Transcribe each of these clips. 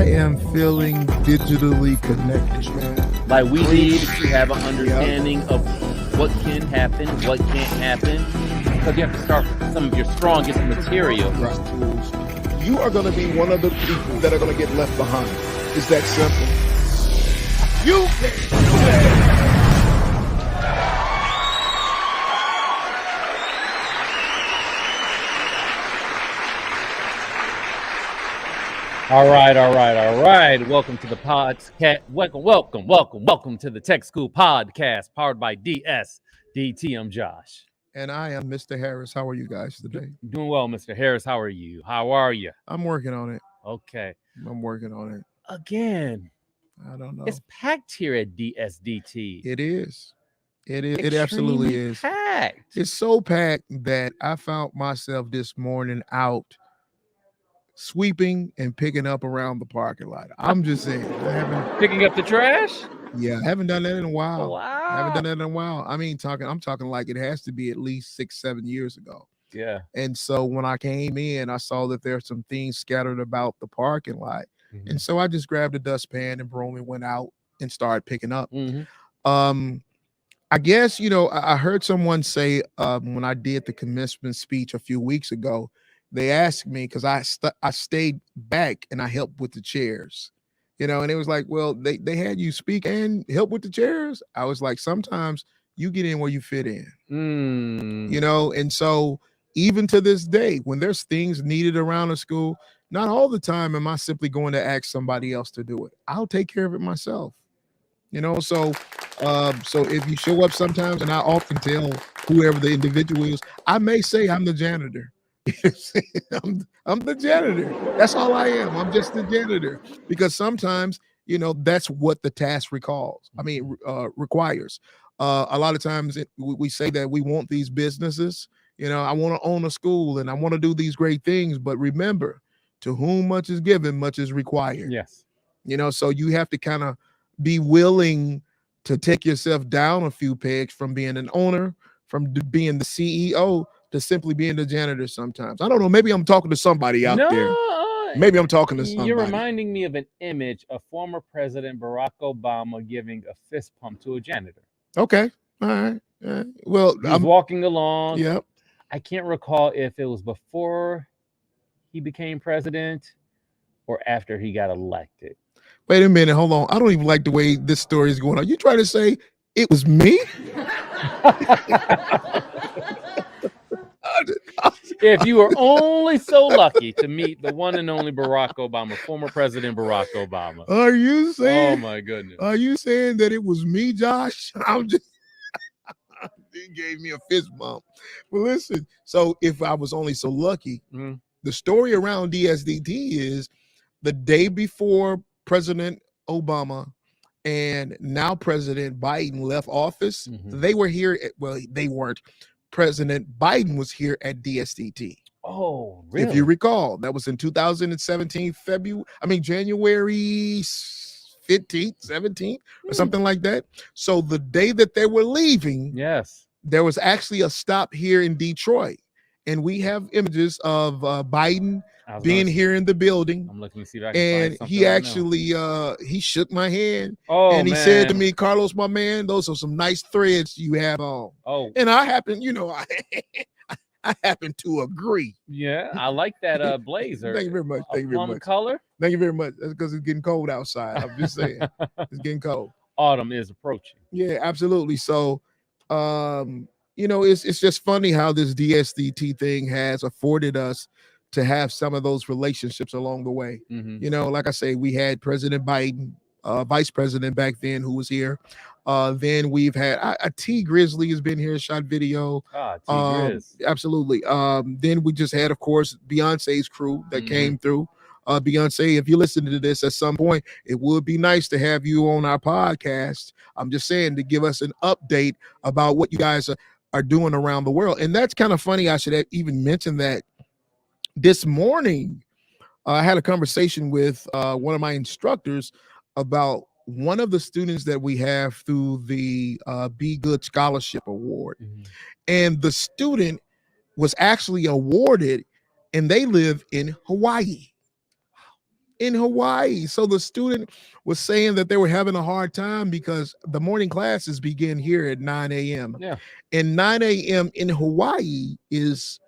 am feeling digitally connected, man. Like we need to have an understanding of what can happen, what can't happen, because you have to start with some of your strongest material. Right. You are going to be one of the people that are going to get left behind. It's that simple. You can. All right. Welcome to the podcast. Welcome to the Tech School Podcast, powered by DSDT. I'm Josh. And I am Mr. Harris. How are you guys today? Doing well, Mr. Harris. How are you? How are you? I'm working on it. Okay. I'm working on it. Again. I don't know. It's packed here at DSDT. It is. It absolutely is. Packed. It's so packed that I found myself this morning out sweeping and picking up around the parking lot. I'm just saying. Picking up the trash? Yeah, I haven't done that in a while. Wow. I haven't done that in a while. I'm talking like it has to be at least 6-7 years ago. Yeah. And so when I came in, I saw that there's some things scattered about the parking lot. Mm-hmm. And so I just grabbed a dustpan and broom and went out and started picking up. Mm-hmm. I guess, I heard someone say when I did the commencement speech a few weeks ago, they asked me because I stayed back and I helped with the chairs, and it was like, well, they had you speak and help with the chairs. I was like, sometimes you get in where you fit in, and so even to this day, when there's things needed around the school, not all the time am I simply going to ask somebody else to do it. I'll take care of it myself, so if you show up sometimes, and I often tell whoever the individual is, I may say I'm the janitor. I'm the janitor. That's all I am. I'm just the janitor, because sometimes, that's what the task requires. A lot of times we say that we want these businesses. I want to own a school and I want to do these great things. But remember, to whom much is given, much is required. Yes. So you have to kind of be willing to take yourself down a few pegs from being an owner, from being the CEO, to simply being the janitor sometimes. I don't know. Maybe I'm talking to somebody out there. Maybe I'm talking to somebody. You're reminding me of an image of former President Barack Obama giving a fist pump to a janitor. Okay. All right. Well, I'm walking along. Yep. I can't recall if it was before he became president or after he got elected. Wait a minute. Hold on. I don't even like the way this story is going on. You trying to say it was me? If you were only so lucky to meet the one and only Barack Obama, former President Barack Obama. Are you saying? Oh my goodness. Are you saying that it was me, Josh? I'm just he gave me a fist bump. Well, listen, so if I was only so lucky, the story around DSDT is the day before President Obama and now President Biden left office, they were here. Well, they weren't. President Biden was here at DSDT. Oh, really? If you recall, that was in 2017, January 15th, 17th, or something like that. So the day that they were leaving, yes, there was actually a stop here in Detroit. And we have images of Biden being here in the building. I'm looking to see if I can find something he actually he shook my hand. Oh, and he man. said to me, "Karlos, my man, those are some nice threads you have on." Oh, and I happen, I happen to agree. Yeah, I like that blazer. Thank you very much. Thank you very much. Color. Thank you very much. That's because it's getting cold outside. I'm just saying, it's getting cold. Autumn is approaching. Yeah, absolutely. So, it's just funny how this DSDT thing has afforded us to have some of those relationships along the way. Like I say, we had President Biden, Vice President back then, who was here. Then we've had T Grizzly has been here, shot video. T Grizz. Absolutely. Then we just had, of course, Beyonce's crew that came through. Beyonce, if you listen to this at some point, it would be nice to have you on our podcast. I'm just saying, to give us an update about what you guys are doing around the world. And that's kind of funny. I should have even mentioned that this morning. I had a conversation with one of my instructors about one of the students that we have through the Be Good Scholarship Award. And the student was actually awarded, and they live in Hawaii. in Hawaii. So the student was saying that they were having a hard time because the morning classes begin here at 9 a.m. Yeah. And 9 a.m. in Hawaii is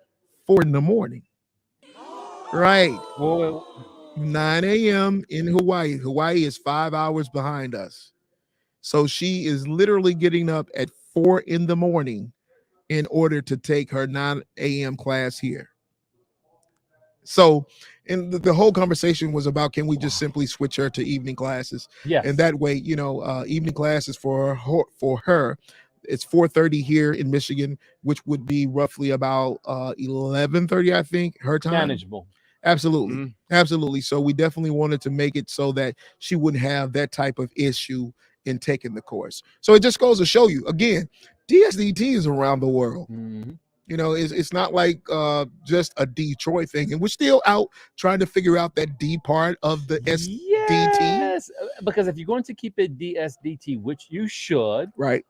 4 in the morning. Right. Well, 9 a.m. in Hawaii. Hawaii is 5 hours behind us. So she is literally getting up at 4 in the morning in order to take her 9 a.m. class here. So, and the whole conversation was about, can we just simply switch her to evening classes? yes. And that way, evening classes for her, it's 4:30 here in Michigan, which would be roughly about 11:30, I think, her time. Manageable. Absolutely. Mhm. Absolutely. So we definitely wanted to make it so that she wouldn't have that type of issue in taking the course. So it just goes to show you, again, DSDT is around the world. Mhm. It's not like just a Detroit thing. And we're still out trying to figure out that D part of the SDT. Yes, because if you're going to keep it DSDT, which you should, Right.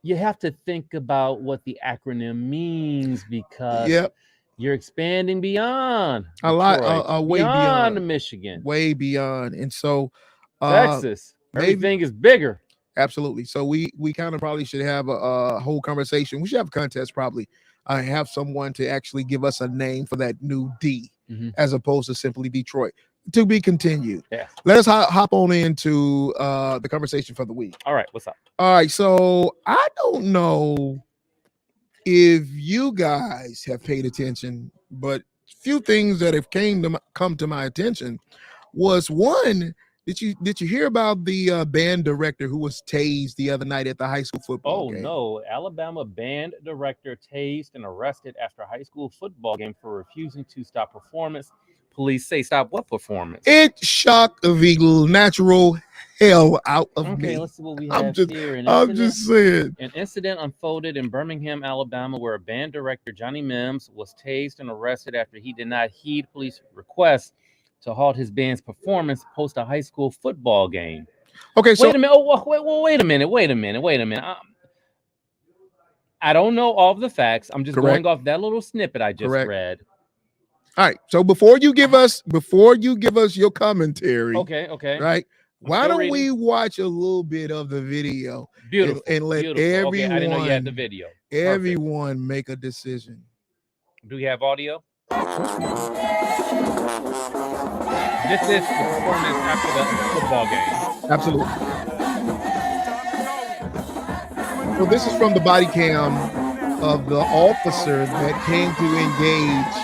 you have to think about what the acronym means, because Yep. you're expanding beyond A lot, Detroit, way beyond. Michigan, Way beyond. And so Texas. maybe- Everything is bigger. Absolutely. So we kind of probably should have a whole conversation. We should have a contest probably. Have someone to actually give us a name for that new D, Mhm. as opposed to simply Detroit. To be continued. Yeah. Let us hop on into the conversation for the week. All right, what's up? All right. So I don't know if you guys have paid attention, but few things that have come to my attention was, one, did you hear about the band director who was tased the other night at the high school football game? No, Alabama band director tased and arrested after a high school football game for refusing to stop performance. Police say stop what performance? It shocked the natural hell out of me. Okay, let's see what we have here. I'm just saying. An incident unfolded in Birmingham, Alabama, where a band director, Johnny Mims, was tased and arrested after he did not heed police requests to halt his band's performance post a high school football game. Okay, so wait a minute. Wait a minute. I don't know all of the facts. I'm just Correct. going off that little snippet I just Correct. read. All right. So before you give us your commentary, Okay. right? Why still don't reading. we watch a little bit of the video Beautiful. and let beautiful. Okay, I didn't know you had the everyone video. everyone make a decision? Do we have audio? This is the performance after the football game. Absolutely. So this is from the body cam of the officer that came to engage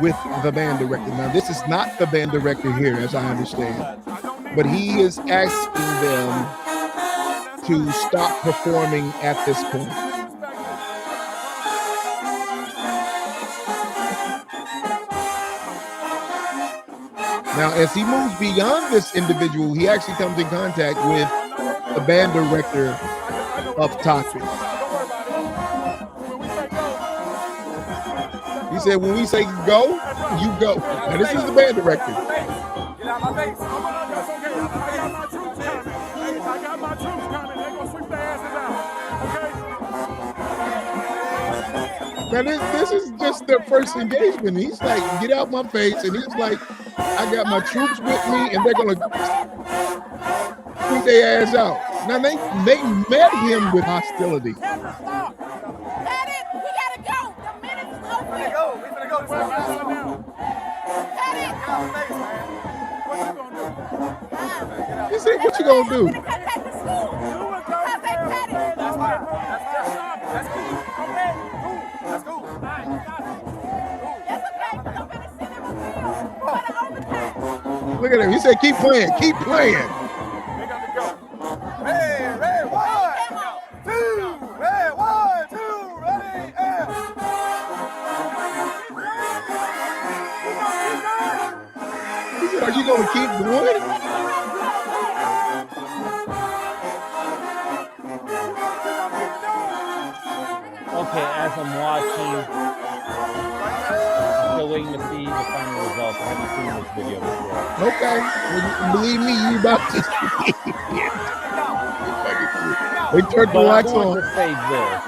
with the band director. Now, this is not the band director here, as I understand, but he is asking them to stop performing at this point. Now, as he moves beyond this individual, he actually comes in contact with the band director of Toxic. He said, when we say go, you go. Now, this is the band director. Get out my face. That's okay. I got my troops coming. I got my troops coming. They're going to sweep their asses out. Okay? Now, this is just their first engagement. He's like, get out my face. And he's like, I got my troops with me, and they're going to sweep their ass out. Now, they met him with hostility. We gotta go. The minute is over. We finna go. This is right now. Get out my face, man. What you gonna do? He said, what you going to do? That's fine. That's cool. Okay, cool. That's cool. All right, you got it. Look at him. He said, keep playing. Keep playing. They got to go. Hey, 1, 2. Hey, 1, 2, ready, and. He said, are you going to keep going? Okay, as I'm watching, I'm still waiting to see the final results. I haven't seen this video before. Okay. Well, believe me, you about to. They turned the But I'm lights going on. to say this.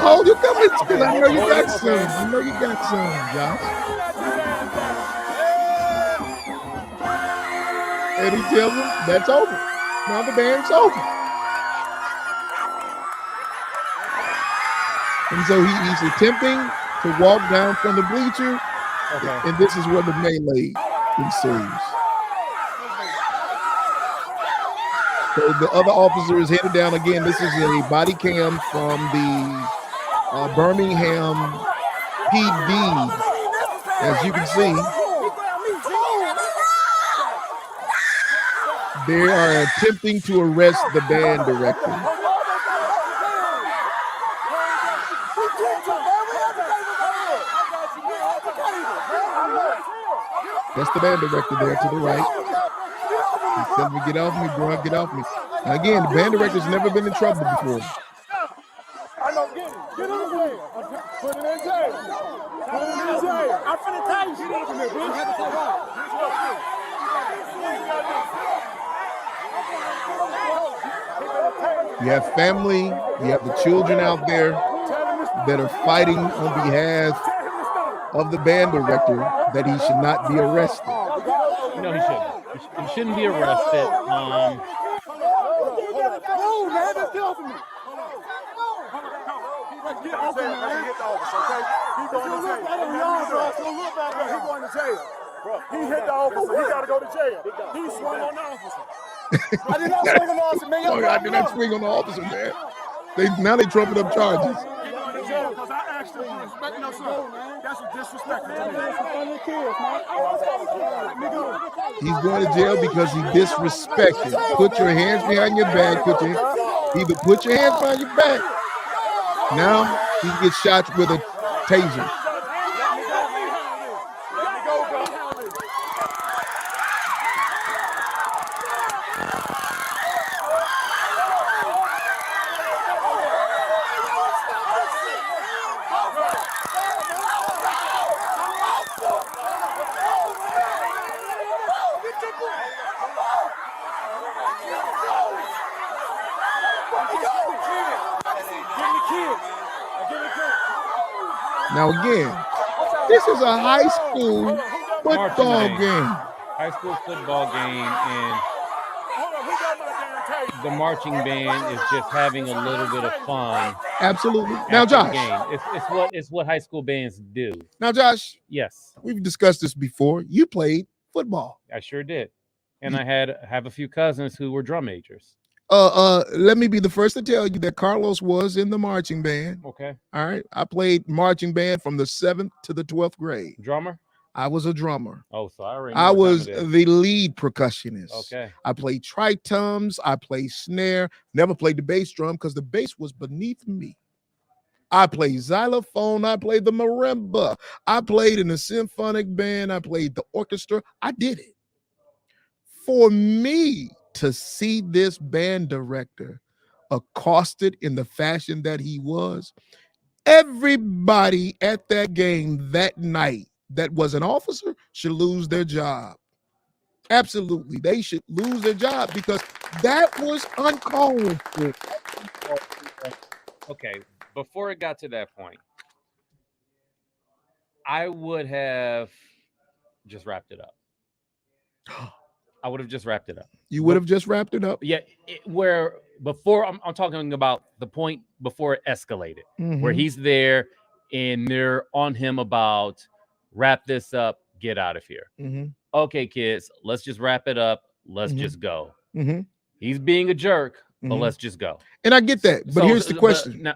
Oh, you coming? Because I know you got some. I know you got some, Josh. And he tells him that's over. Now the band's over. And so he's attempting to walk down from the bleacher. Okay. And this is where the melee ensues. So the other officer is headed down again. This is a body cam from the Birmingham PD. As you can see, they are attempting to arrest the band director. That's the band director there to the right. He's telling me, get off me, bro, get off me. Now again, the band director's never been in trouble before. I know, get him in jail. Put him in jail. Put him in jail. I'm finna tell you, get off of me, bro. You have family, you have the children out there that are fighting on behalf of the band director that he should not be arrested. No, he shouldn't. He shouldn't be arrested. He hit the officer. He got to go to jail. He swung on the officer. I did not swing on the officer, man. I did not swing on the officer, man. Now they trumping up charges. He going to jail because I asked him to respect no son. That's a disrespect to me. He's going to jail because he disrespected. Put your hands behind your back. Either put your hands behind your back. Now he gets shot with a taser. Now again, this is a high school football game. High school football game, and the marching band is just having a little bit of fun. Absolutely. Now, Josh, it's what high school bands do. Now, Josh, yes, we've discussed this before. You played football. I sure did, and I have a few cousins who were drum majors. Let me be the first to tell you that Karlos was in the marching band. Okay. All right. I played marching band from the 7th to the 12th grade. Drummer? I was a drummer. Oh, sorry. I was the lead percussionist. Okay. I played tritums. I played snare. Never played the bass drum because the bass was beneath me. I played xylophone. I played the marimba. I played in the symphonic band. I played the orchestra. I did it. For me to see this band director accosted in the fashion that he was, everybody at that game that night that was an officer should lose their job. Absolutely. They should lose their job because that was uncalled for. Okay. Before it got to that point, I would have just wrapped it up. I would have just wrapped it up. You would have just wrapped it up? Yeah. Where before I'm talking about the point before it escalated, where he's there and they're on him about wrap this up, get out of here. Okay, kids, let's just wrap it up. Let's just go. He's being a jerk, but let's just go. And I get that. But here's the question.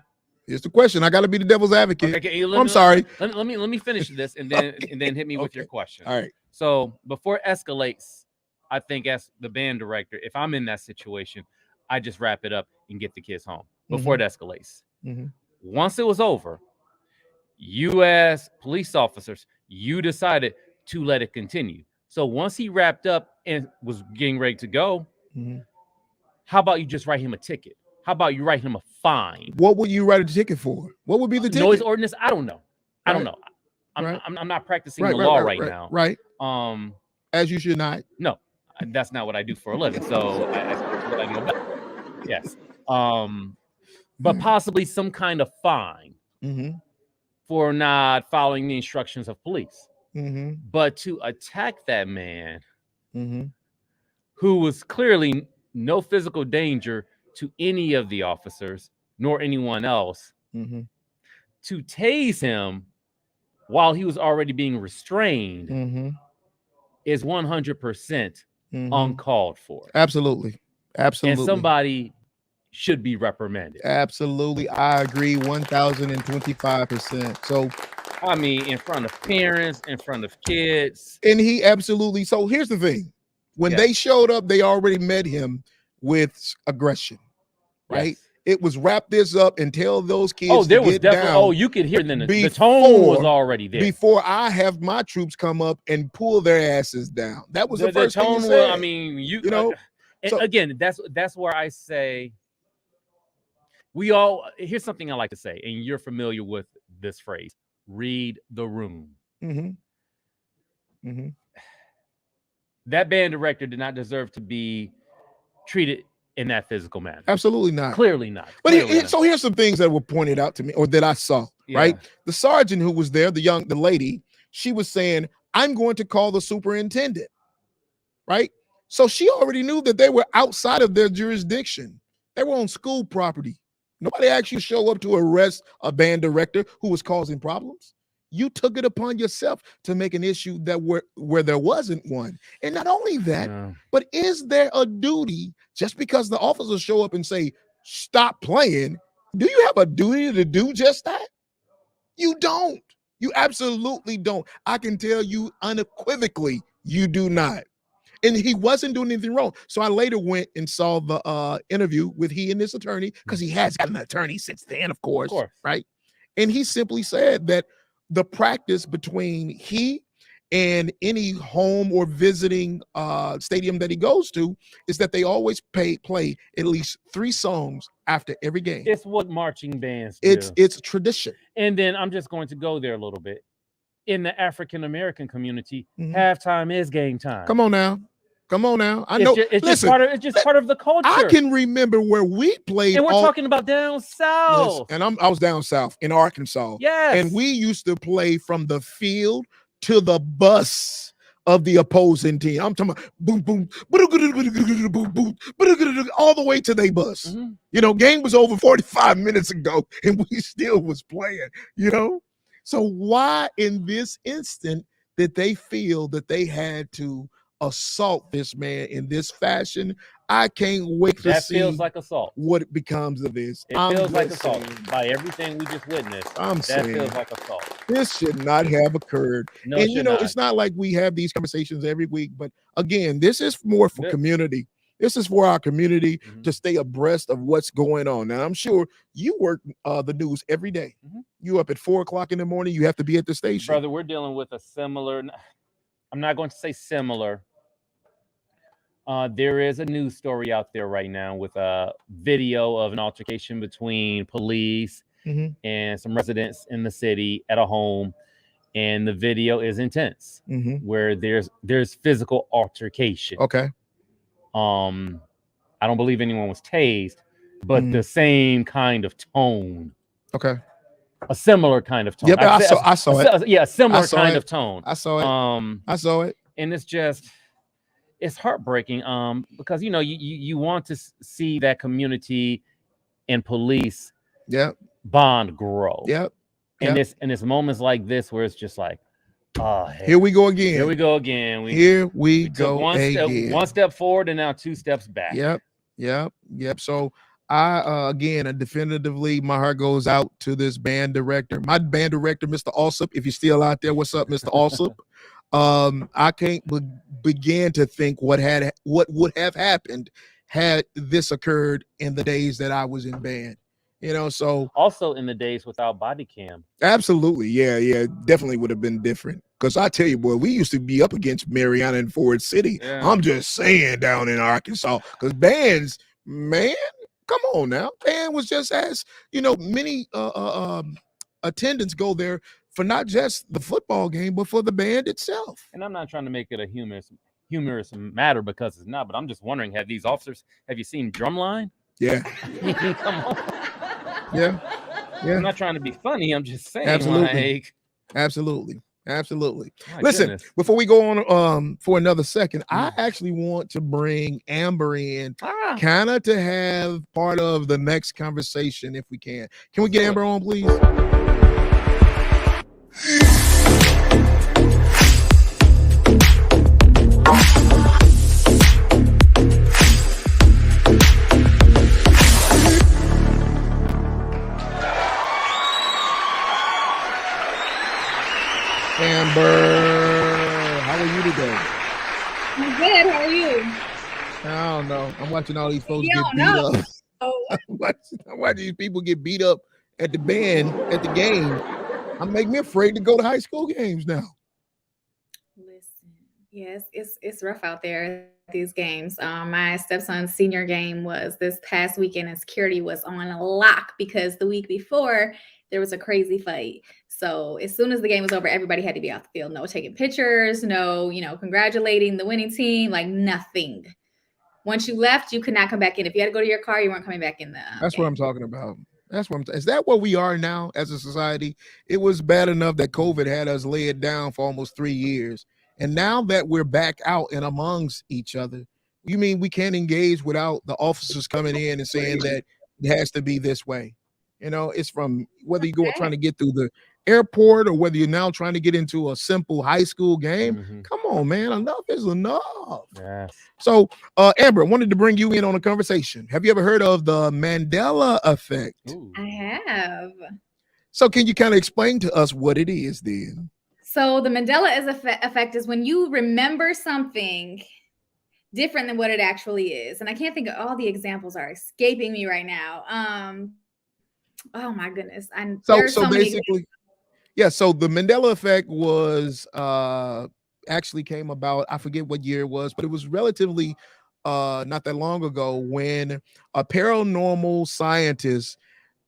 Here's the question. I got to be the devil's advocate. Okay, I'm sorry. Let me finish this and then hit me with your question. All right. So before it escalates, I think as the band director, if I'm in that situation, I just wrap it up and get the kids home before it escalates. Once it was over, you as police officers, you decided to let it continue. So once he wrapped up and was getting ready to go, how about you just write him a ticket? How about you write him a fine? What would you write a ticket for? What would be the ticket? Noise ordinance? I don't know. I don't know. I'm not practicing the law right now. Right. As you should not. No, that's not what I do for a living. So that's what I know about. Yes. But possibly some kind of fine for not following the instructions of police. But to attack that man who was clearly no physical danger to any of the officers nor anyone else, Mm-hmm. to tase him while he was already being restrained Mm-hmm. is 100% Mm-hmm. uncalled for. Absolutely. Absolutely. And somebody should be reprimanded. Absolutely. I agree 1025%. So, I mean, in front of parents, in front of kids. and he absolutely, so here's the thing. When they showed up, they already met him with aggression, right? Yes. It was wrap this up and tell those kids Oh, there to was get definitely. down. Oh, you could hear then the tone was already there before I have my troops come up and pull their asses down. That was the first tone thing he said. I mean, you know. And So, again, that's where I say we all. Here's something I like to say, and you're familiar with this phrase: read the room. mm-hmm. Mm-hmm. That band director did not deserve to be treated in that physical manner. Absolutely not. Clearly not. But so here's some things that were pointed out to me, or that I saw. Yeah. Right, the sergeant who was there, the lady, she was saying, "I'm going to call the superintendent." Right, so she already knew that they were outside of their jurisdiction. They were on school property. Nobody actually showed up to arrest a band director who was causing problems. You took it upon yourself to make an issue that where there wasn't one. And not only that, but is there a duty just because the officers show up and say, stop playing? Do you have a duty to do just that? You don't. You absolutely don't. I can tell you unequivocally, you do not. And he wasn't doing anything wrong. So I later went and saw the interview with he and his attorney, because he has got an attorney since then, of course. Right? And he simply said that the practice between he and any home or visiting stadium that he goes to is that they always play at least 3 songs after every game. It's what marching bands do. It's tradition. And then I'm just going to go there a little bit. In the African American community, halftime is game time. Come on now. I know. It's just part of the culture. I can remember where we played. And we're talking about down south. Yes, and I was down south in Arkansas. Yes. And we used to play from the field to the bus of the opposing team. I'm talking about boom, boom, boom, boom, all the way to their bus. Mm-hmm. You know, game was over 45 minutes ago, and we still was playing, you know? So why in this instant did they feel that they had to assault this man in this fashion? I can't wait to see. That feels like assault. What it becomes of this. It feels like assault by everything we just witnessed. That feels like assault. This should not have occurred. No, and you know, it's not like we have these conversations every week, but again, this is more for community. This is for our community to stay abreast of what's going on. Now, I'm sure you work the news every day. You up at 4 o'clock in the morning, you have to be at the station. Brother, we're dealing with a similar, I'm not going to say similar. There is a news story out there right now with a video of an altercation between police and some residents in the city at a home. And the video is intense, where there's physical altercation. Okay. I don't believe anyone was tased, but the same kind of tone. Okay. A similar kind of tone. Yep, I saw it. Yeah, a similar kind of tone. I saw it. I saw it. And it's heartbreaking. Because you know, you want to see that community and police bond grow. Yep. And it's moments like this where it's just like, oh, hey, here we go again. Here we go again. We go again. One step forward and now 2 steps back. Yep. So I definitively, my heart goes out to this band director. My band director, Mr. Alsop. If you're still out there, what's up, Mr. Alsop? I can't begin to think what would have happened had this occurred in the days that I was in band. You know, so also in the days without body cam. Absolutely. Yeah. Definitely would have been different. Because I tell you, boy, we used to be up against Mariana and Ford City. Yeah. I'm just saying, down in Arkansas. Because bands, man, come on now. Band was just as, you know, many attendants go there for not just the football game, but for the band itself. And I'm not trying to make it a humorous matter, because it's not, but I'm just wondering, have you seen Drumline? Yeah. Come on. Yeah. I'm not trying to be funny. I'm just saying. Absolutely. Absolutely. Absolutely. My Listen, goodness. before we go on for another second, I Mm. actually want to bring Amber in Ah, kind of to have part of the next conversation if we can. Can we let's get do it. Amber on, please? Amber, how are you today? I'm good. How are you? I don't know. I'm watching all these folks You get don't beat know. up. I'm watching these people get beat up at the band at the game. I'm making me afraid to go to high school games now. Listen, yes, it's rough out there at these games. My stepson's senior game was this past weekend, and security was on lock because the week before there was a crazy fight. So as soon as the game was over, everybody had to be off the field. No taking pictures, no, congratulating the winning team, like nothing. Once you left, you could not come back in. If you had to go to your car, you weren't coming back in the That's game. what I'm talking about. Is that what we are now as a society? It was bad enough that COVID had us lay it down for almost 3 years. And now that we're back out and amongst each other, you mean we can't engage without the officers coming in and saying that it has to be this way? It's from whether you're trying to get through the airport or whether you're now trying to get into a simple high school game. Mhm. Come on, man. Enough is enough. Yes. So, Amber, I wanted to bring you in on a conversation. Have you ever heard of the Mandela Effect? Ooh. I have. So, can you kind of explain to us what it is then? So the Mandela effect is when you remember something different than what it actually is. And I can't think of all the examples are escaping me right now. Oh my goodness. And So, there's so so many basically, yeah. So the Mandela Effect was actually came about. I forget what year it was, but it was relatively not that long ago when a paranormal scientist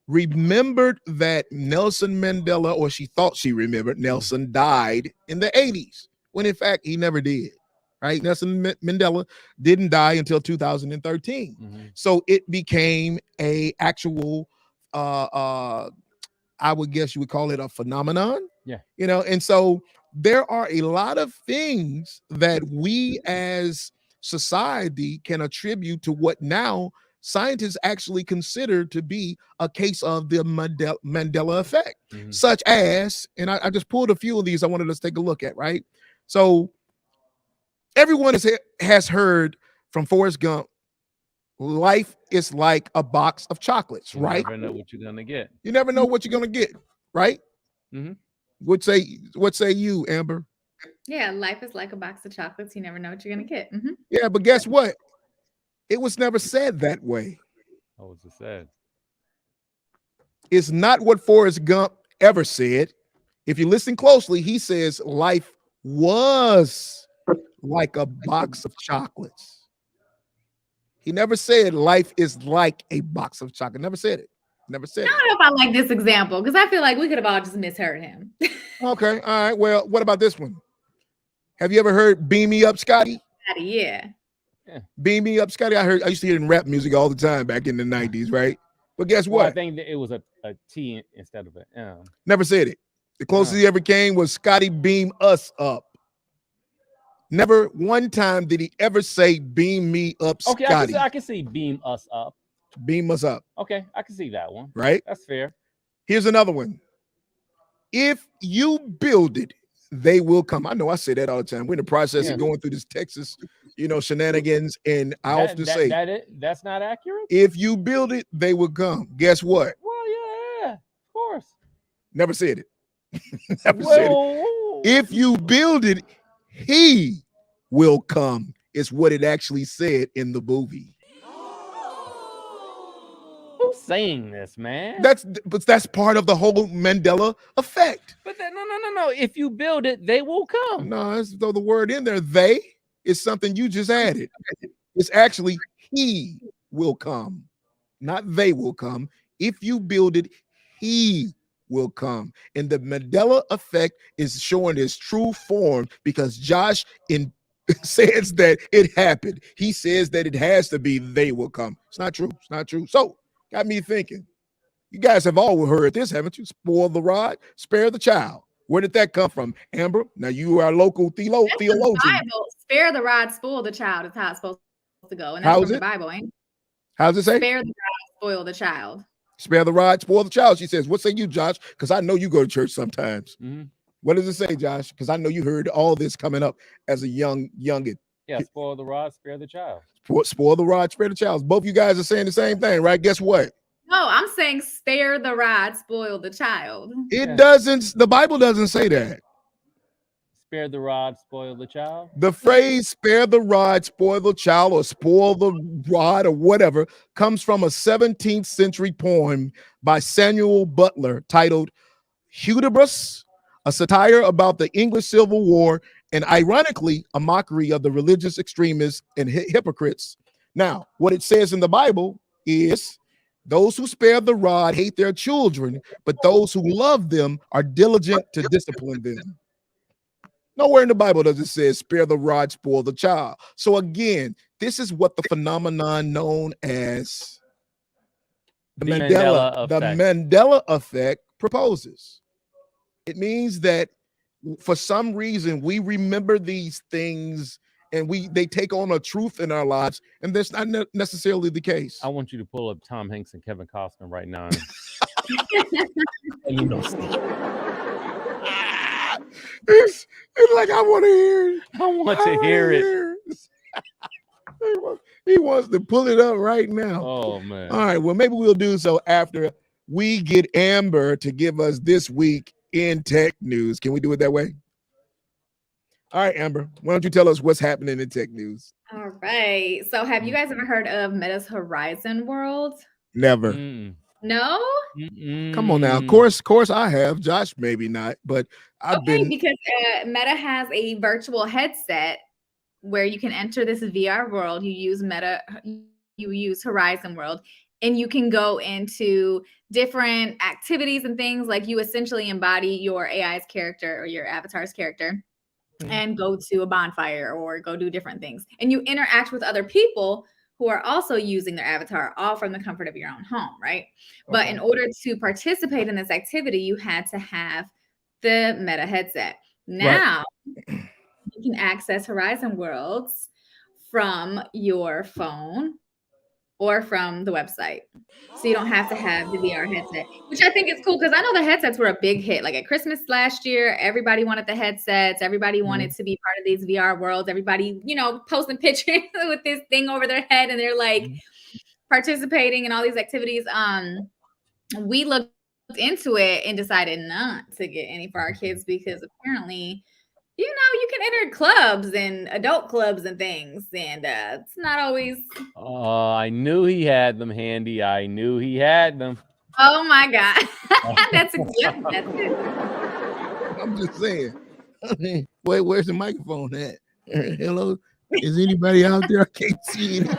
remembered that Nelson Mandela, or she thought she remembered Nelson, died in the 80s, when in fact he never did. Right? Nelson Mandela didn't die until 2013. Mhm. So it became a actual I would guess you would call it a phenomenon. Yeah. And so there are a lot of things that we as society can attribute to what now scientists actually consider to be a case of the Mandela effect, Mhm. such as, and I just pulled a few of these I wanted us to take a look at, right? So everyone has heard from Forrest Gump, life is like a box of chocolates, You right? never know what you're gonna get. You never know what you're going to get, right? Mhm. What say you, Amber? Yeah, life is like a box of chocolates. You never know what you're gonna get. Mhm. Yeah, but guess what? It was never said that way. What was it said? It's not what Forrest Gump ever said. If you listen closely, he says life was like a box of chocolates. He never said life is like a box of chocolate. Never said it. Never said I it. don't know if I like this example because I feel like we could have all just misheard him. Okay. All right. Well, what about this one? Have you ever heard Beam Me Up, Scotty? Yeah. Beam Me Up, Scotty. I used to hear it in rap music all the time back in the 90s, right? But guess Well, I what? think that it was a T instead of an M. Never said it. The closest he ever came was Scotty Beam Us Up. Never one time did he ever say beam me up, Okay, Scotty. I can see beam us up. Beam us up. Okay, I can see that one. Right? That's fair. Here's another one. If you build it, they will come. I know I say that all the time. We're in the process of going through this Texas, shenanigans. And I often say that's not accurate. If you build it, they will come. Guess what? Well, yeah, of course. Never said it. Never said it. If you build it, he will come. It's what it actually said in the movie. Who's saying this, man? That's part of the whole Mandela effect. But no. If you build it, they will come. No, that's the word in there. They is something you just added. It's actually he will come, not they will come. If you build it, he will come. And the Mandela effect is showing its true form because Josh says that it happened. He says that it has to be they will come. It's not true. It's not true. So got me thinking. You guys have all heard this, haven't you? Spoil the rod, spare the child. Where did that come from, Amber? Now you are a local That's the theologian. Bible. Spare the rod, spoil the child is how it's supposed to go. And that's How's from the it? Bible, ain't it? How's it say? Spare the rod, spoil the child. Spare the rod, spoil the child. She says, what say you, Josh? Because I know you go to church sometimes. Mm-hmm. What does it say, Josh? Because I know you heard all this coming up as a youngin. Yeah, spoil the rod, spare the child. Spoil the rod, spare the child. Both you guys are saying the same thing, right? Guess what? No, I'm saying spare the rod, spoil the child. It doesn't, the Bible doesn't say that. Spare the rod, spoil the child. The phrase spare the rod, spoil the child, or spoil the rod, or whatever, comes from a 17th century poem by Samuel Butler titled Hudibras, a satire about the English Civil War, and ironically, a mockery of the religious extremists and hypocrites. Now, what it says in the Bible is, those who spare the rod hate their children, but those who love them are diligent to discipline them. Nowhere in the Bible does it say spare the rod, spoil the child. So again, this is what the phenomenon known as the Mandela Effect proposes. It means that for some reason we remember these things and they take on a truth in our lives, and that's not necessarily the case. I want you to pull up Tom Hanks and Kevin Costner right now. And you know, it's like I want to hear it. I want to hear it. He wants to pull it up right now. Oh man! All right. Well, maybe we'll do so after we get Amber to give us this week in tech news. Can we do it that way? All right, Amber. Why don't you tell us what's happening in tech news? All right. So, have you guys ever heard of Meta's Horizon World? Never. No? Come on now. Of course I have. Josh, maybe not, but I've been. Because Meta has a virtual headset where you can enter this VR world. You use Horizon World, and you can go into different activities and things. Like, you essentially embody your AI's character or your avatar's character and go to a bonfire or go do different things. And you interact with other people who are also using their avatar, all from the comfort of your own home, right? Okay. But in order to participate in this activity, you had to have the Meta headset. Now, you can access Horizon Worlds from your phone or from the website. So you don't have to have the VR headset, which I think is cool, because I know the headsets were a big hit. Like at Christmas last year, everybody wanted the headsets. Everybody wanted to be part of these VR worlds. Everybody, posting pictures with this thing over their head, and they're like participating in all these activities. We looked into it and decided not to get any for our kids, because apparently, you can enter clubs and adult clubs and things, and it's not always. Oh, I knew he had them handy. I knew he had them. Oh my God, that's good. That's it. I'm just saying. Wait, where's the microphone at? Hello, is anybody out there? I can't see anything.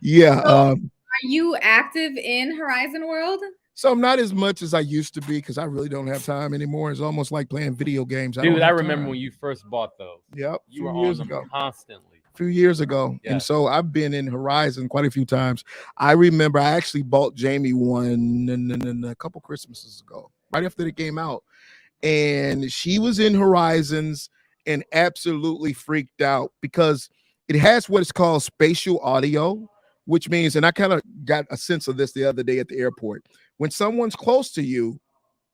Yeah. So, are you active in Horizon World? So I'm not as much as I used to be, because I really don't have time anymore. It's almost like playing video games. Dude, I remember when you first bought those. Yep. You were on them constantly. A few years ago. Yes. And so I've been in Horizon quite a few times. I remember I actually bought Jamie one a couple Christmases ago, right after it came out. And she was in Horizons and absolutely freaked out, because it has what is called spatial audio, which means, and I kind of got a sense of this the other day at the airport. When someone's close to you,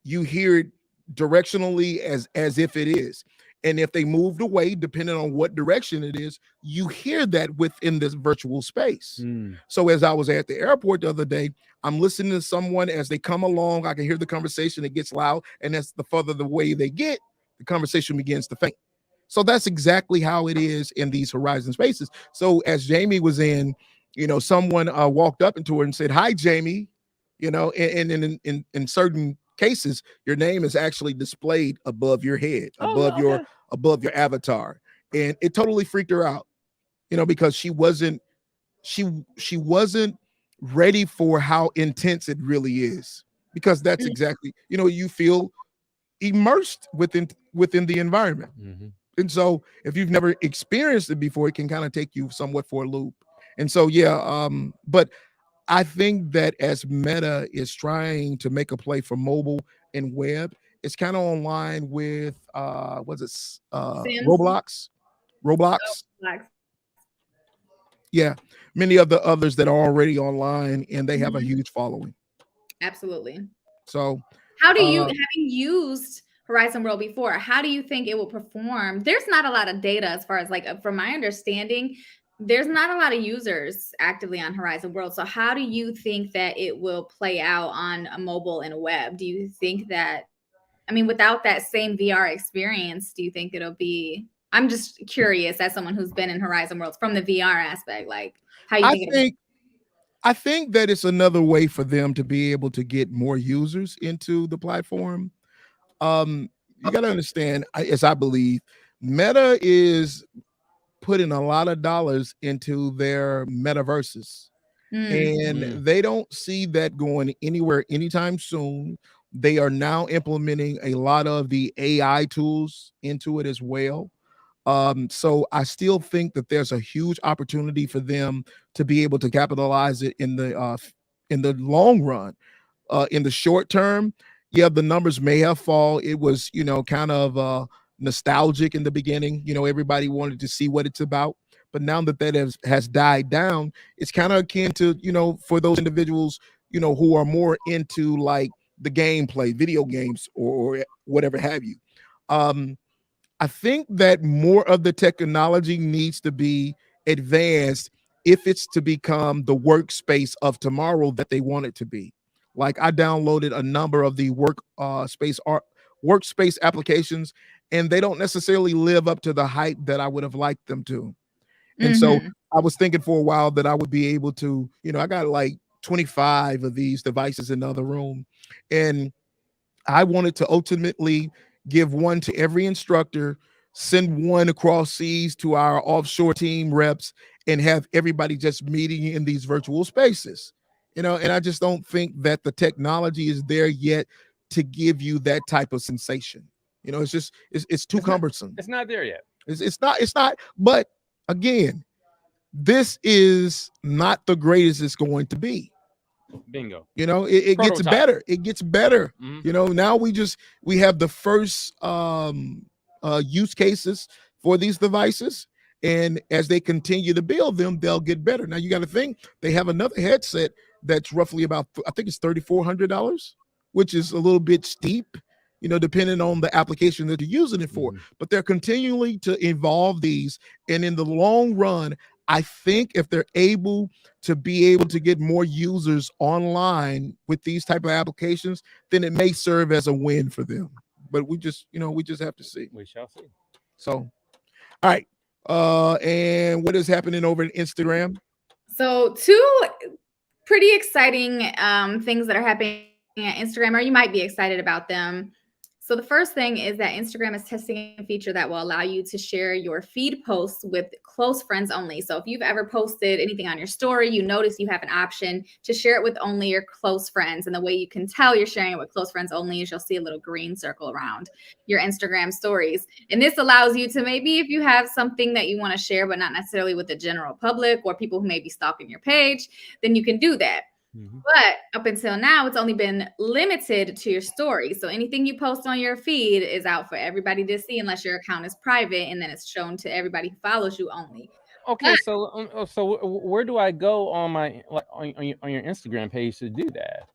you hear it directionally as if it is. And if they moved away, depending on what direction it is, you hear that within this virtual space. So as I was at the airport the other day, I'm listening to someone as they come along. I can hear the conversation. It gets loud. And as the further the way they get, the conversation begins to faint. So that's exactly how it is in these Horizon spaces. So as Jamie was in, someone walked up into her and said, "Hi, Jamie." And in certain cases, your name is actually displayed above your head, above your avatar, and it totally freaked her out, because she wasn't ready for how intense it really is, because that's exactly, you feel immersed within the environment. And so if you've never experienced it before, it can kind of take you somewhat for a loop. And so, but I think that as Meta is trying to make a play for mobile and web, it's kind of on line with what's it Sims. Roblox? Oh, Roblox? like, Yeah. Many of the others that are already online and they have a mhm, huge following. absolutely. So How do you, uh having used Horizon World before, how do you think it will perform? There's not a lot of data as far as like, from my understanding, there's not a lot of users actively on Horizon World. So how do you think that it will play out on a mobile and a web? Do you think that, I mean, without that same VR experience, do you think it'll be, I'm just curious as someone who's been in Horizon Worlds from the VR aspect, like how you I think it'll, think I think that it's another way for them to be able to get more users into the platform. You got to understand, as I believe, Meta is putting a lot of dollars into their metaverses, mm, and they don't see that going anywhere anytime soon. They are now implementing a lot of the AI tools into it as well. So I still think that there's a huge opportunity for them to be able to capitalize it in the long run. In the short term, yeah, the numbers may have fall. It was, kind of nostalgic in the beginning. Everybody wanted to see what it's about. But now that has died down, it's kind of akin to, for those individuals, who are more into like the gameplay, video games, or whatever have you. Um, I think that more of the technology needs to be advanced if it's to become the workspace of tomorrow that they want it to be. Like I downloaded a number of the workspace applications, and they don't necessarily live up to the hype that I would have liked them to. And so mhm, I was thinking for a while that I would be able to, I got like 25 of these devices in the other room, and I wanted to ultimately give one to every instructor, send one across seas to our offshore team reps, and have everybody just meeting in these virtual spaces. And I just don't think that the technology is there yet to give you that type of sensation. It's too It's not. cumbersome. It's not there yet. It's not. But again, this is not the greatest it's going to be. Bingo. It gets Prototype. better. It gets better. Mhm. Now we have the first use cases for these devices, and as they continue to build them, they'll get better. Now you got to think they have another headset that's roughly about, I think it's $3,400, which is a little bit steep, depending on the application that you're using it for. Mhm. But they're continually to evolve these, and in the long run, I think if they're able to be able to get more users online with these type of applications, then it may serve as a win for them. But we just have to see. We shall see. So, all right. And what is happening over in Instagram? so two pretty exciting things that are happening at Instagram, or you might be excited about them. So the first thing is that Instagram is testing a feature that will allow you to share your feed posts with close friends only. So if you've ever posted anything on your story, you notice you have an option to share it with only your close friends. And the way you can tell you're sharing it with close friends only is you'll see a little green circle around your Instagram stories. And this allows you to, maybe if you have something that you want to share, but not necessarily with the general public or people who may be stalking your page, then you can do that. Mhm. But up until now, it's only been limited to your story. So anything you post on your feed is out for everybody to see unless your account is private, and then it's shown to everybody who follows you only. Okay, But where do I go on my on your Instagram page to do that?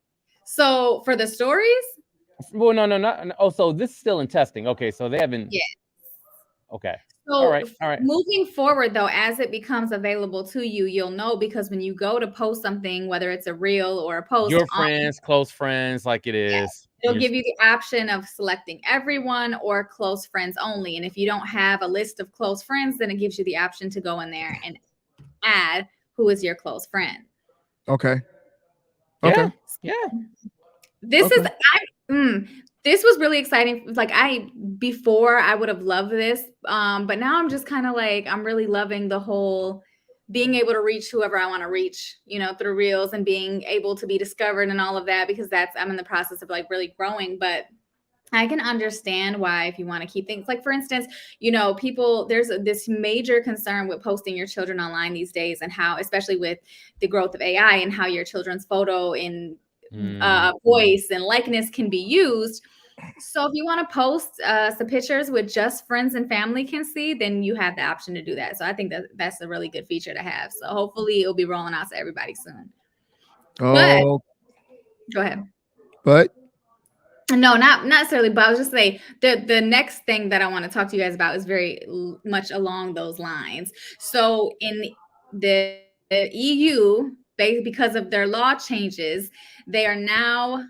so for the stories, Well, no, not. Oh, so this is still in testing. Okay, so they haven't. yeah. Okay. All So right. All right. moving forward, though, as it becomes available to you, you'll know, because when you go to post something, whether it's a reel or a post Your on, friends, close friends, like it yeah, is. it'll give you the option of selecting everyone or close friends only. And if you don't have a list of close friends, then it gives you the option to go in there and add who is your close friend. Okay. Yeah. Okay. Yeah. This Okay. is this was really exciting. Like before I would have loved this, but now I'm just kind of like, I'm really loving the whole being able to reach whoever I want to reach, through reels, and being able to be discovered and all of that, because I'm in the process of like really growing. But I can understand why, if you want to keep things, like, for instance, people, there's this major concern with posting your children online these days, and how, especially with the growth of AI, and how your children's photo and voice and likeness can be used. So if you want to post some pictures with just friends and family can see, then you have the option to do that. So I think that's a really good feature to have. So hopefully it'll be rolling out to everybody soon. But go ahead. But no, not necessarily, but I was just saying the next thing that I want to talk to you guys about is very much along those lines. So in the EU, because of their law changes, they are now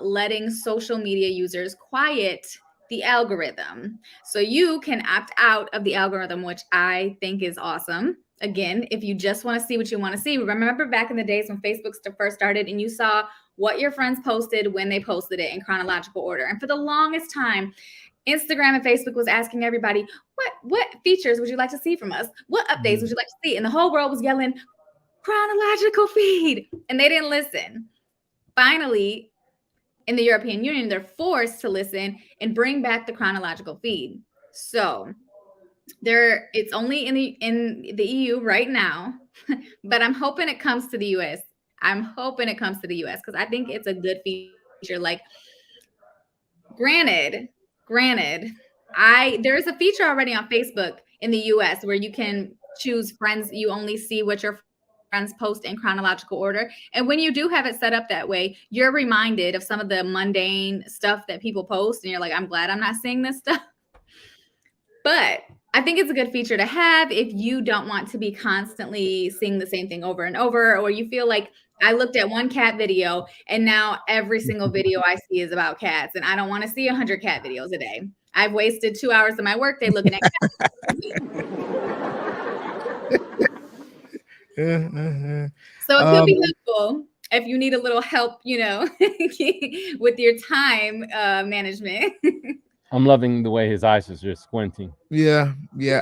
letting social media users quiet the algorithm. So you can opt out of the algorithm, which I think is awesome. Again, if you just want to see what you want to see, remember back in the days when Facebook first started and you saw what your friends posted when they posted it in chronological order. And for the longest time, Instagram and Facebook was asking everybody, what features would you like to see from us? What updates would you like to see? And the whole world was yelling, chronological feed. And they didn't listen. Finally, in the European Union, they're forced to listen and bring back the chronological feed. So it's only in the EU right now, but I'm hoping it comes to the US. I'm hoping it comes to the US because I think it's a good feature. Like, granted, there's a feature already on Facebook in the US where you can choose friends. You only see what your friends post in chronological order. And when you do have it set up that way, you're reminded of some of the mundane stuff that people post. And you're like, I'm glad I'm not seeing this stuff. But I think it's a good feature to have if you don't want to be constantly seeing the same thing over and over, or you feel like, I looked at one cat video and now every single video I see is about cats, and I don't want to see 100 cat videos a day. I've wasted 2 hours of my workday looking at cats. So it could be helpful if you need a little help, with your time management. I'm loving the way his eyes are just squinting. Yeah.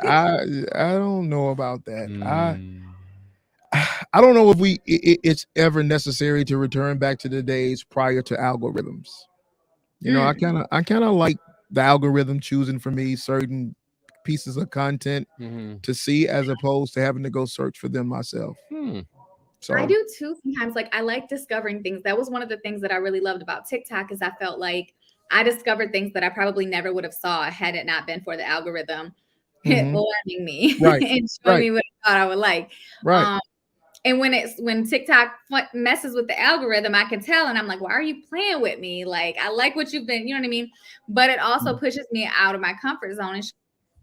I don't know about that. I don't know if it's ever necessary to return back to the days prior to algorithms. I kind of like the algorithm choosing for me certain pieces of content to see, as opposed to having to go search for them myself. So I do too sometimes. Like, I like discovering things. That was one of the things that I really loved about TikTok, is I felt like I discovered things that I probably never would have saw had it not been for the algorithm learning me and showing me what I thought I would like. Right. And when TikTok messes with the algorithm, I can tell, and I'm like, why are you playing with me? Like, I like what you've been, you know what I mean? But it also pushes me out of my comfort zone and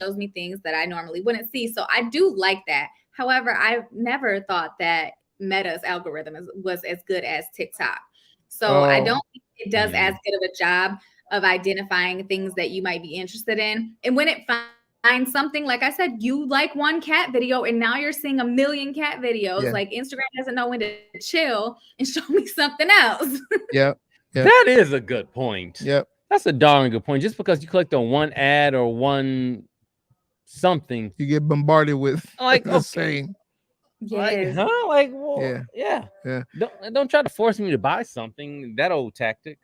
shows me things that I normally wouldn't see. So I do like that. However, I've never thought that Meta's algorithm was as good as TikTok. So I don't think it does as good of a job of identifying things that you might be interested in. And when it finds something, like I said, you like one cat video and now you're seeing 1 million cat videos. Yeah. Like, Instagram doesn't know when to chill and show me something else. Yeah. That is a good point. Yep. That's a darn good point. Just because you clicked on one ad or one something, You get bombarded with like the same. Like, huh? Like, well, yeah. Don't try to force me to buy something. That old tactic.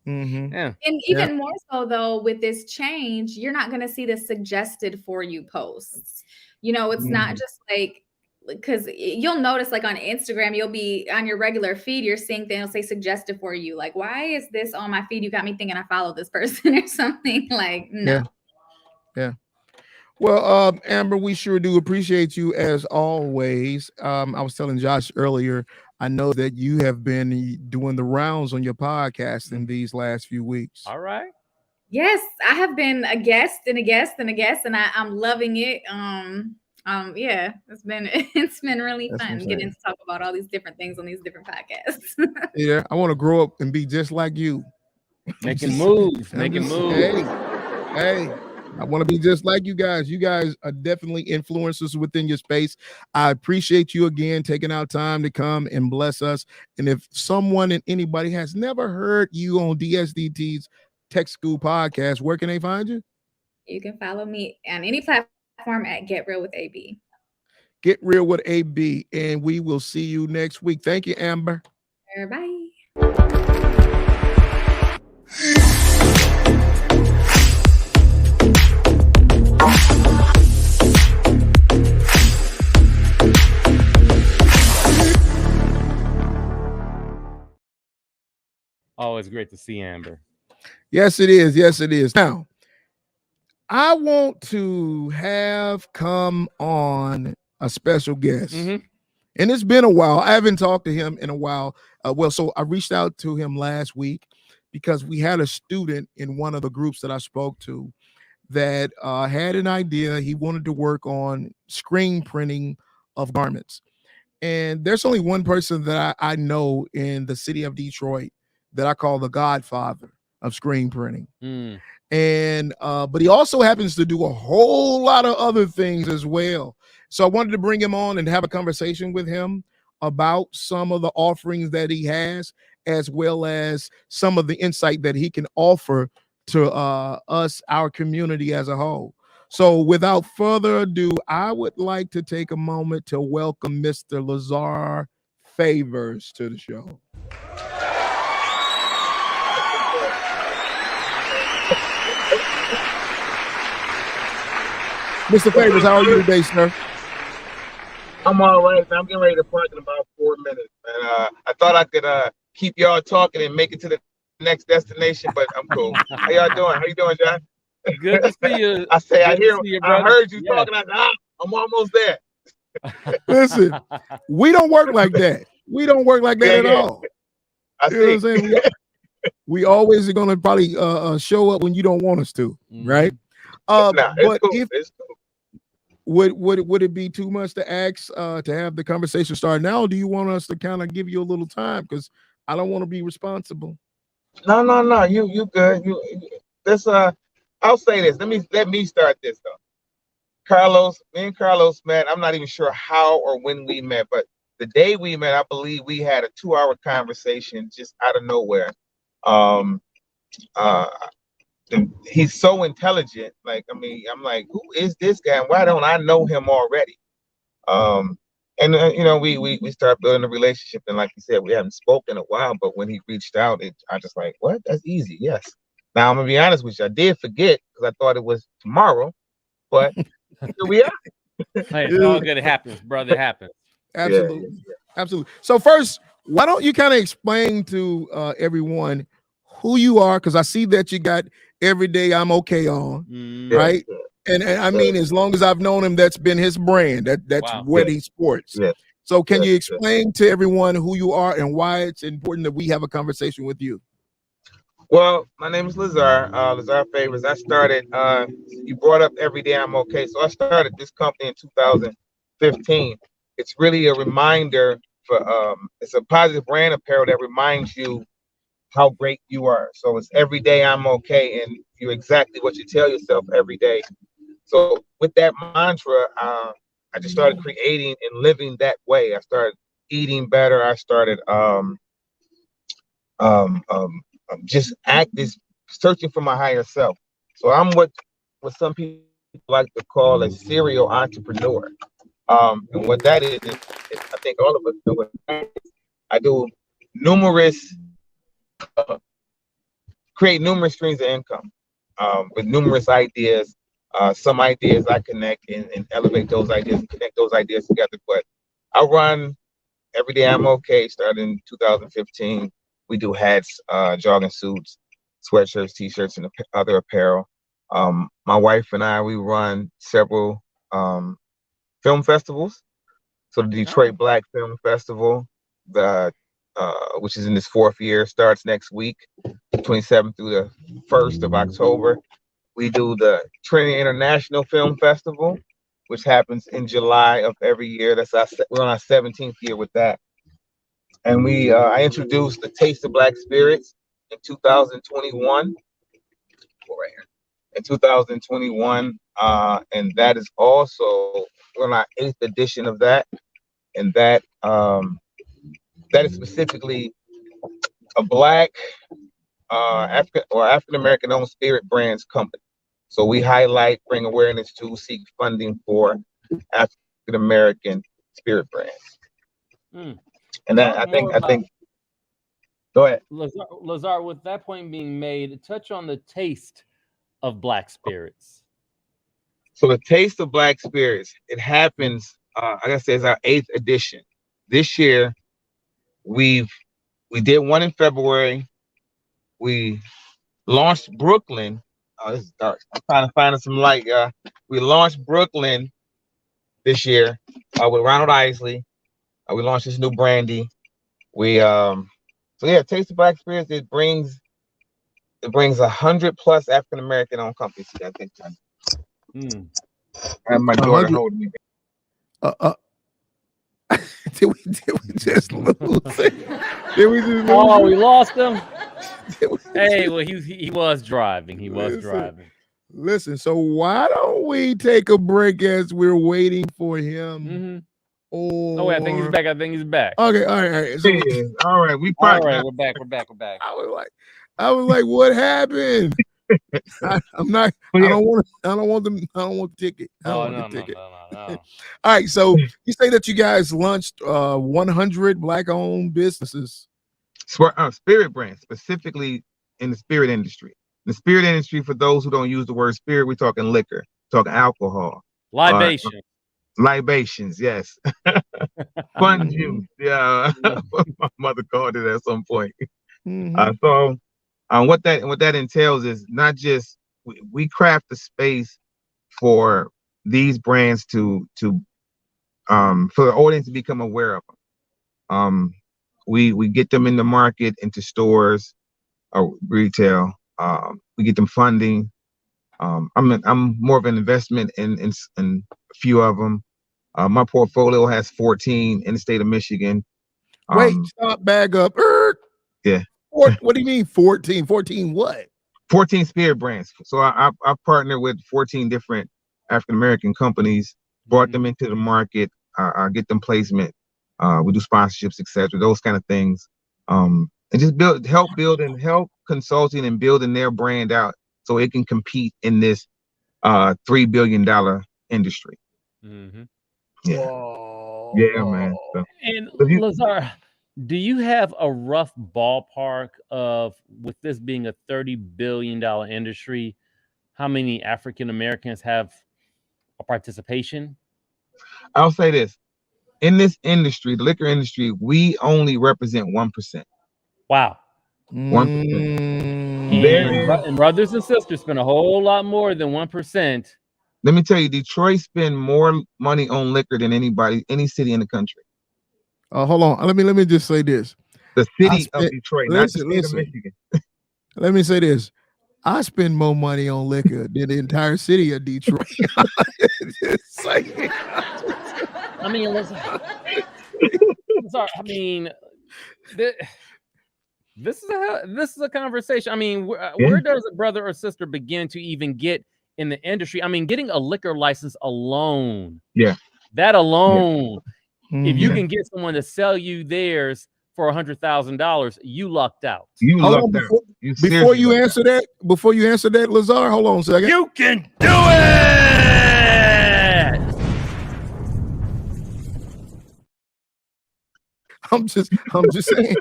Yeah. And even more so, though, with this change, you're not going to see the suggested for you posts. It's not just like, because you'll notice, like, on Instagram, you'll be on your regular feed, you're seeing things, say suggested for you. Like, why is this on my feed? You got me thinking I follow this person or something. Like, no. Yeah. Well, Amber, we sure do appreciate you as always. I was telling Josh earlier, I know that you have been doing the rounds on your podcast in these last few weeks. All right. Yes, I have been a guest and a guest and a guest, and I'm loving it. Yeah, it's been really fun getting to talk about all these different things on these different podcasts. Yeah, I want to grow up and be just like you. Making moves. Hey. I want to be just like you guys. You guys are definitely influencers within your space. I appreciate you again taking out time to come and bless us. And if someone and anybody has never heard you on DSDT's Tech School podcast, where can they find you? You can follow me on any platform at Get Real with AB. Get Real with AB. And we will see you next week. Thank you, Amber. Bye. Always great to see Amber. Yes, it is. Yes, it is. Now, I want to have come on a special guest. Mm-hmm. And it's been a while. I haven't talked to him in a while. So I reached out to him last week because we had a student in one of the groups that I spoke to that had an idea. He wanted to work on screen printing of garments. And there's only one person that I know in the city of Detroit that I call the godfather of screen printing. Mm. And but he also happens to do a whole lot of other things as well. So I wanted to bring him on and have a conversation with him about some of the offerings that he has, as well as some of the insight that he can offer to us, our community as a whole. So without further ado, I would like to take a moment to welcome Mr. Lazar Favors to the show. Mr. Favors, how are you today, sir? I'm all right. I'm getting ready to park in about 4 minutes. And I thought I could keep y'all talking and make it to the next destination, but I'm cool. How y'all doing? How you doing, John? Good to see you. I say, I heard you Yeah. talking. I said, I'm almost there. Listen, we don't work like that. We don't work like that at all. I You know see. what I'm saying? We always are going to probably show up when you don't want us to, right? Nah, But it's cool. if It's cool. would it be too much to ask to have the conversation start now? Or do you want us to kind of give you a little time? Because I don't want to be responsible. No. You good. This I'll say this. Let me start this though. Me and Carlos met. I'm not even sure how or when we met, but the day we met, I believe we had a 2-hour conversation just out of nowhere. Um, uh, he's so intelligent. Like, I mean, I'm like, who is this guy? And why don't I know him already? And we started building a relationship, and like you said, we haven't spoken in a while. But when he reached out, I just like, what? That's easy. Yes. Now I'm gonna be honest with you. I did forget because I thought it was tomorrow, but here we are. Hey, it's all good. It happens, brother. It happens. Absolutely. Absolutely. So first, why don't you kind of explain to everyone who you are? Because I see that you got Every Day I'm Okay on, right? And I mean, as long as I've known him, that's been his brand. That's Wow. what he sports. Yeah. So can you explain to everyone who you are and why it's important that we have a conversation with you? Well, my name is Lazar, Lazar Favors. I started, you brought up Every Day I'm Okay. So I started this company in 2015. It's really a reminder it's a positive brand apparel that reminds you how great you are. So it's Every Day I'm Okay. And you're exactly what you tell yourself every day. So with that mantra, I just started creating and living that way. I started eating better. I started, just searching for my higher self. So I'm what some people like to call a serial entrepreneur. And what that is I think all of us know what that is. I do create numerous streams of income with numerous ideas. Some ideas I connect and elevate those ideas and connect those ideas together. But I run Every Day I'm Okay, starting in 2015. We do hats, jogging suits, sweatshirts, t-shirts, and other apparel. My wife and I, we run several film festivals. So the Detroit Black Film Festival, which is in its 4th year, starts next week, 27th through the 1st of October. We do the Trinity International Film Festival, which happens in July of every year. We're on our 17th year with that. And I introduced the Taste of Black Spirits in 2021. Right here. In 2021, and that is also, we're on our 8th edition of that. And that is specifically a Black, African American owned spirit brands company. So we highlight, bring awareness to, seek funding for African American spirit brands. And that I think. Go ahead, Lazar. With that point being made, touch on the taste of Black spirits. So the Taste of Black Spirits, it happens. Like I said, it's our 8th edition. This year, we did one in February, we launched Brooklyn. Oh, this is dark. I'm trying to find some light, y'all. We launched Brooklyn this year with Ronald Isley. We launched this new brandy. We so yeah, Taste the Black Experience. It brings 100+ African American owned companies. I think. And my daughter 100. holding me. Did we just lose it? Did we just lose Oh, it? we lost him. Did we Hey, well, he was driving. He was driving. Listen, so why don't we take a break as we're waiting for him? Or... Oh, wait, I think he's back. Okay, all right. So, all right, we all right, now. we're back. I was like, what happened? I don't want the ticket. No. All right, so you say that you guys launched 100 Black-owned businesses. Spirit brands, specifically in the spirit industry. The spirit industry, for those who don't use the word spirit, we're talking liquor, talking alcohol, libations, yes. Fun juice, yeah. My mother called it at some point. So what that entails is not just we craft the space for these brands to for the audience to become aware of them. We get them in the market, into stores or retail. We get them funding. I'm more of an investment in a few of them. My portfolio has 14 in the state of Michigan. Wait, stop, back up. Yeah. What do you mean 14? 14 what? 14 spirit brands. So I partnered with 14 different African American companies, brought them into the market. I get them placement. We do sponsorships, etc. Those kind of things. And just help consulting and building their brand out so it can compete in this $3 billion industry. Yeah. Whoa. Yeah, man. So, and Lazar, do you have a rough ballpark of, with this being a $30 billion industry, how many African Americans have a participation? I'll say this. In this industry, the liquor industry, we only represent 1%. Wow. 1%. And brothers and sisters spend a whole lot more than 1%. Let me tell you, Detroit spend more money on liquor than any city in the country. Hold on. Let me just say this. The city of Detroit, not the state of Michigan. Let me say this. I spend more money on liquor than the entire city of Detroit. I mean, Lazar, this is a conversation. I mean, where does a brother or sister begin to even get in the industry? I mean, getting a liquor license alone. Yeah. That alone, if you can get someone to sell you theirs for $100,000, you lucked out. You lucked out. Before you answer that, Lazar, hold on a second. You can do it. I'm just saying.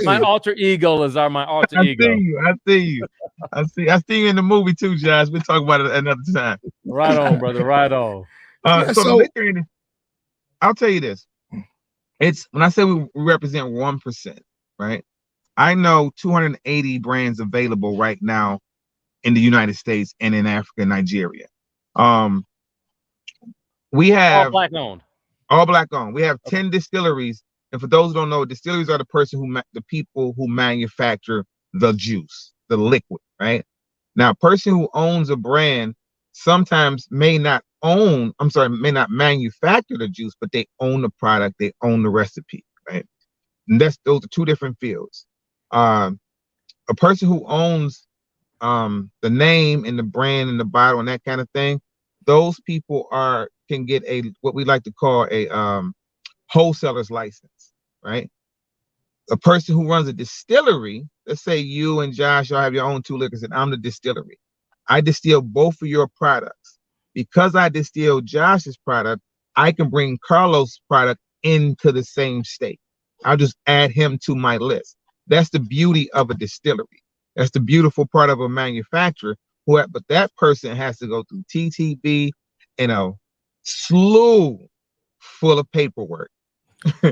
My alter ego, Lazar. My alter ego. I see you in the movie too, Josh. We'll talk about it another time. Right on, brother. Right on. So the liquor industry, I'll tell you this. It's when I say we represent 1%, right? I know 280 brands available right now in the United States and in Africa and Nigeria. We have all black owned. We have 10 distilleries. And for those who don't know, distilleries are the people who manufacture the juice, the liquid, right? Now, a person who owns a brand sometimes may not manufacture the juice, but they own the product, they own the recipe, right? And those are two different fields. A person who owns the name and the brand and the bottle and that kind of thing, those people can get what we like to call a wholesaler's license, right? A person who runs a distillery, let's say you and Josh, y'all have your own 2 liquors and I'm the distillery. I distill both of your products. Because I distill Josh's product, I can bring Karlos' product into the same state. I'll just add him to my list. That's the beauty of a distillery. That's the beautiful part of a manufacturer. But that person has to go through TTB and a slew full of paperwork.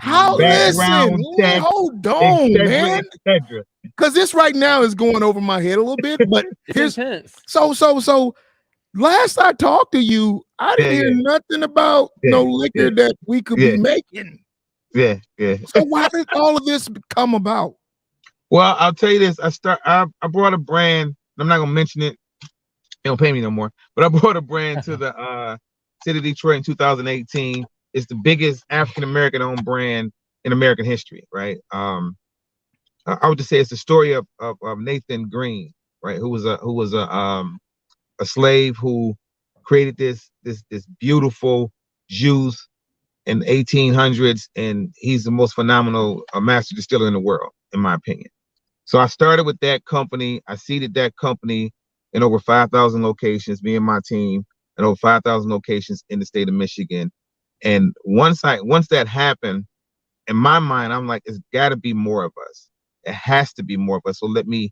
How listen? background check, Hold on, man. etc. Because this right now is going over my head a little bit. But It's here's intense. so. Last I talked to you, I didn't hear nothing about no liquor that we could be making. Yeah. So why did all of this come about? Well, I'll tell you this. I brought a brand. I'm not gonna mention it. They don't pay me no more. But I brought a brand to the city of Detroit in 2018. It's the biggest African American owned brand in American history, right? I would just say it's the story of Nathan Green, right? Who was a slave who created this beautiful juice in the 1800s, and he's the most phenomenal master distiller in the world, in my opinion. So I started with that company. I seeded that company in over 5,000 locations, me and my team, and over 5,000 locations in the state of Michigan. And once that happened, in my mind, I'm like, it's got to be more of us. It has to be more of us. So let me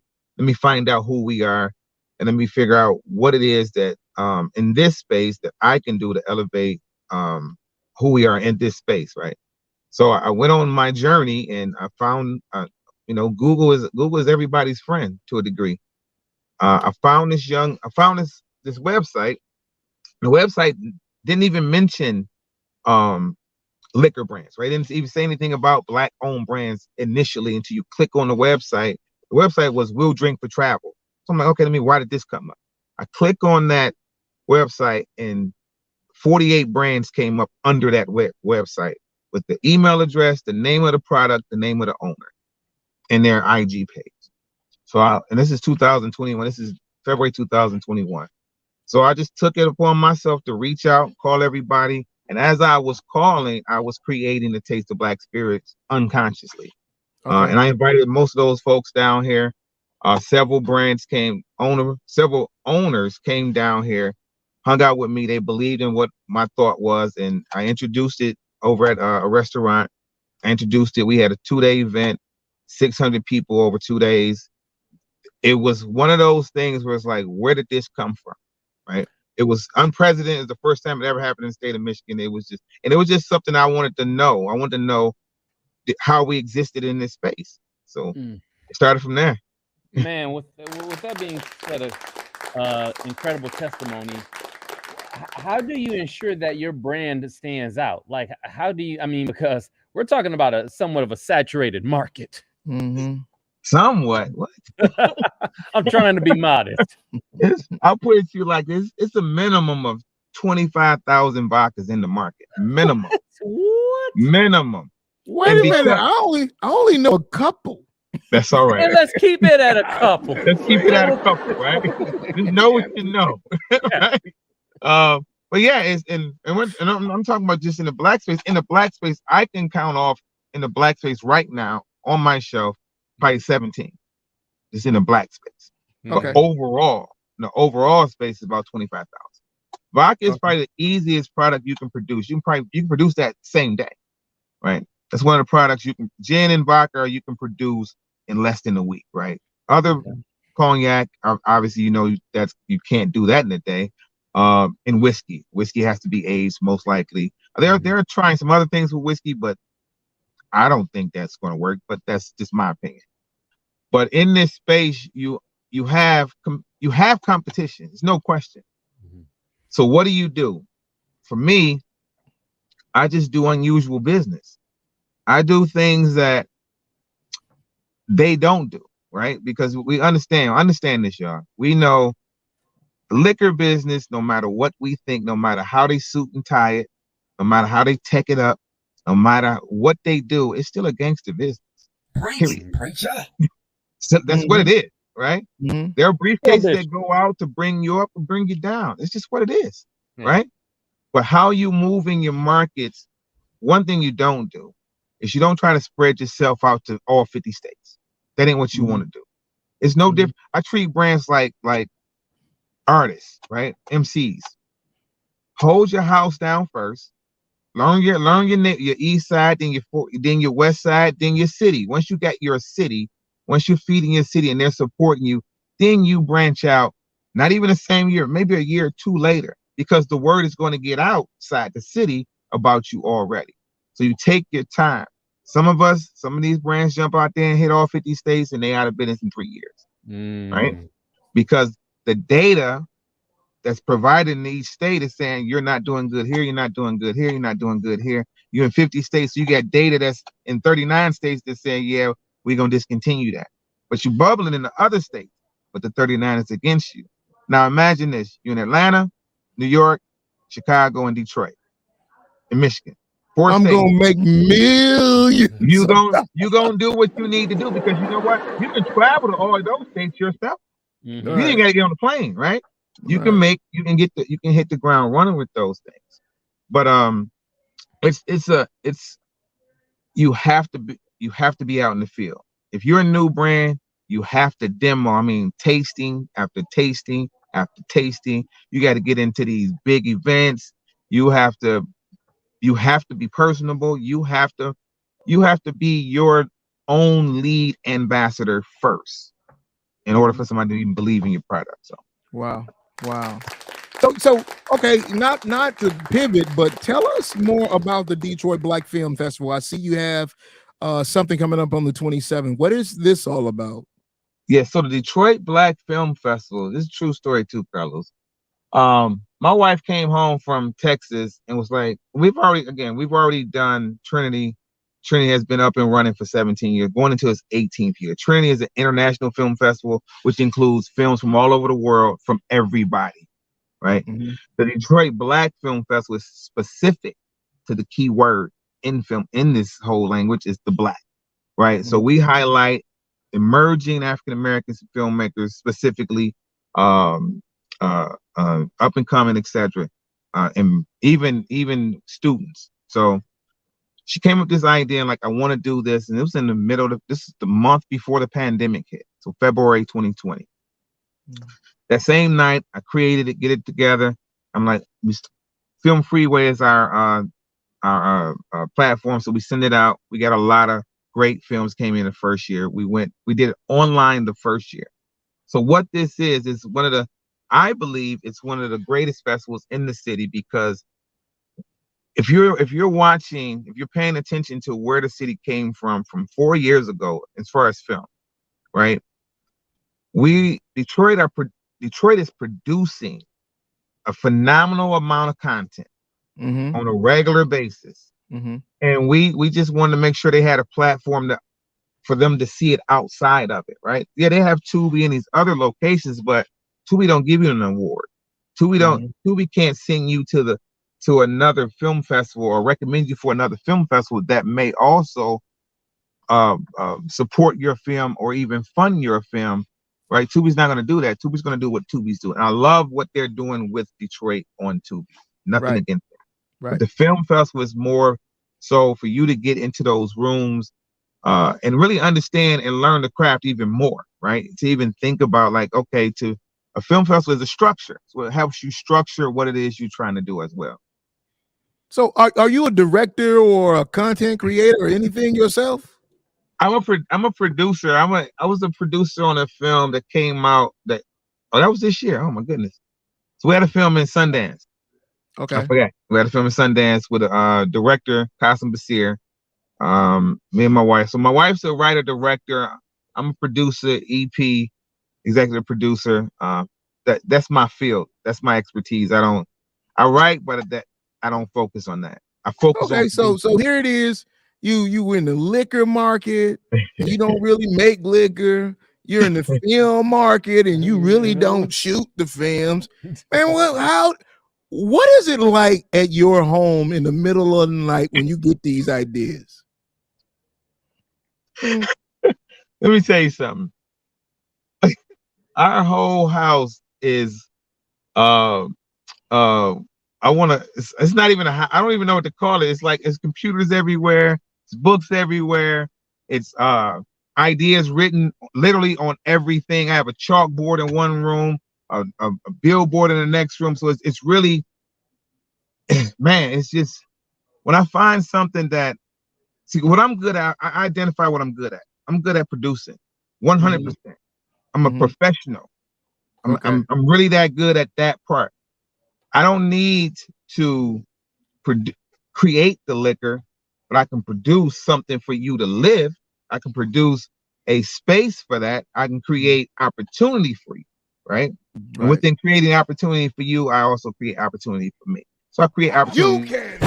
find out who we are, and let me figure out what it is that in this space that I can do to elevate who we are in this space, right? So I went on my journey, and I found, Google is everybody's friend to a degree. I found this website. The website didn't even mention liquor brands, right? It didn't even say anything about Black-owned brands initially until you click on the website. The website was "We'll Drink for Travel." So I'm like, okay, why did this come up? I click on that website, and 48 brands came up under that website with the email address, the name of the product, the name of the owner, and their IG page. So and this is 2021. This is February 2021. So I just took it upon myself to reach out, call everybody. And as I was calling, I was creating the Taste of Black Spirits unconsciously. Okay. And I invited most of those folks down here. Several owners came down here, hung out with me. They believed in what my thought was, and I introduced it over at a restaurant. I introduced it. We had a 2-day event, 600 people over 2 days. It was one of those things where it's like, where did this come from, right? It was unprecedented. It's the first time it ever happened in the state of Michigan. It was just something I wanted to know. I wanted to know how we existed in this space. So it started from there. Man, with that being said, incredible testimony. How do you ensure that your brand stands out? Like, how do you? I mean, because we're talking about somewhat of a saturated market. Mm-hmm. Somewhat. What? I'm trying to be modest. I'll put it to you like this: it's a minimum of 25,000 vodkas in the market. Minimum. What? Minimum. Wait a minute. I only know a couple. That's all right. And let's keep it at a couple. Let's keep it at a couple, right? Just know what you know. Right? But yeah, I'm talking about just in the Black space. In the Black space, I can count off in the Black space right now on my shelf probably 17. Just in the Black space. Okay. But the overall space is about 25,000. Vodka is probably the easiest product you can produce. You can produce that same day, right? That's one of the products gin and vodka you can produce in less than a week, right? Other cognac, obviously, that you can't do that in a day. And whiskey has to be aged most likely. They're trying some other things with whiskey, but I don't think that's going to work. But that's just my opinion. But in this space, you have competition. There's no question. Mm-hmm. So what do? For me, I just do unusual business. I do things that they don't do, right? Because we understand this, y'all. We know the liquor business, no matter what we think, no matter how they suit and tie it, no matter how they tech it up, no matter what they do, it's still a gangster business. Preacher. So that's what it is, right? Mm-hmm. There are briefcases that go out to bring you up and bring you down. It's just what it is, right? But how you move in your markets, one thing you don't do is you don't try to spread yourself out to all 50 states. That ain't what you want to do. It's no different. I treat brands like artists, right? MCs. Hold your house down first. Learn your east side, then your west side, then your city. Once you got your city, once you're feeding your city and they're supporting you, then you branch out. Not even the same year, maybe a year or two later, because the word is going to get outside the city about you already. So you take your time. Some of these brands jump out there and hit all 50 states and they out of business in 3 years, right? Because the data that's provided in each state is saying you're not doing good here, you're not doing good here, you're not doing good here. You're in 50 states, so you got data that's in 39 states that say, yeah, we're gonna discontinue that. But you're bubbling in the other states, but the 39 is against you. Now imagine this: you're in Atlanta, New York, Chicago, and Detroit, and Michigan. 4 I'm states. gonna make millions. You gonna do what you need to do, because you know what? You can travel to all of those states yourself. You ain't gotta get on the plane, right? You can hit the ground running with those things. But you have to be out in the field. If you're a new brand, you have to demo. I mean, tasting after tasting after tasting. You got to get into these big events. You have to be personable. You have to be your own lead ambassador first in order for somebody to even believe in your product. So wow. So okay, not to pivot, but tell us more about the Detroit Black Film Festival. I see you have something coming up on the 27th. What is this all about? Yeah, so the Detroit Black Film Festival, this is a true story too, Carlos. My wife came home from Texas and was like, we've already done Trinity. Trinity has been up and running for 17 years, going into its 18th year. Trinity is an international film festival, which includes films from all over the world, from everybody, right? Mm-hmm. The Detroit Black Film Festival is specific to the key word in film, in this whole language, is the black, right? Mm-hmm. So we highlight emerging African-American filmmakers, specifically up and coming, etc., and even students. So she came up with this idea and like, I want to do this, and it was in the middle of this is the month before the pandemic hit, so February 2020. Mm-hmm. That same night, I created it, get it together. I'm like, Film Freeway is our platform, so we send it out. We got a lot of great films came in the first year. We did it online the first year. So what this is I believe it's one of the greatest festivals in the city, because if you're paying attention to where the city came from 4 years ago, as far as film, right? Detroit is producing a phenomenal amount of content mm-hmm. on a regular basis. Mm-hmm. And we just wanted to make sure they had a platform for them to see it outside of it, right? Yeah, they have Tubi in these other locations, but Tubi don't give you an award. Tubi can't send you to another film festival or recommend you for another film festival that may also support your film or even fund your film, right? Tubi's not going to do that. Tubi's going to do what Tubi's doing. And I love what they're doing with Detroit on Tubi. Nothing against it. Right. But the film festival is more so for you to get into those rooms and really understand and learn the craft even more, right? To even think about like, okay, a film festival is a structure. So it helps you structure what it is you're trying to do as well. So are you a director or a content creator or anything yourself? I'm a producer. I was a producer on a film that came out that was this year. Oh my goodness. So we had a film in Sundance. Okay. I forgot. We had a film in Sundance with a director, Qasim Basir, me and my wife. So my wife's a writer, director. I'm a producer, EP, executive producer. That's my field. That's my expertise. I write, but I don't focus on that. I focus on. Okay, so here it is. You in the liquor market. You don't really make liquor. You're in the film market, and you really don't shoot the films. Man, what is it like at your home in the middle of the night when you get these ideas? Let me tell you something. Our whole house is it's not even I don't even know what to call it. It's like it's computers everywhere, it's books everywhere, it's ideas written literally on everything. I have a chalkboard in one room, a billboard in the next room. So it's really, man, it's just when I find something that, see what I'm good at, I identify what I'm good at. I'm good at producing 100%. I'm a professional. I'm really that good at that part. I don't need to create the liquor, but but I can produce something for you to live. I can produce a space for that. I can create opportunity for you, right? And within creating opportunity for you, I also create opportunity for me. So I create opportunity. You can.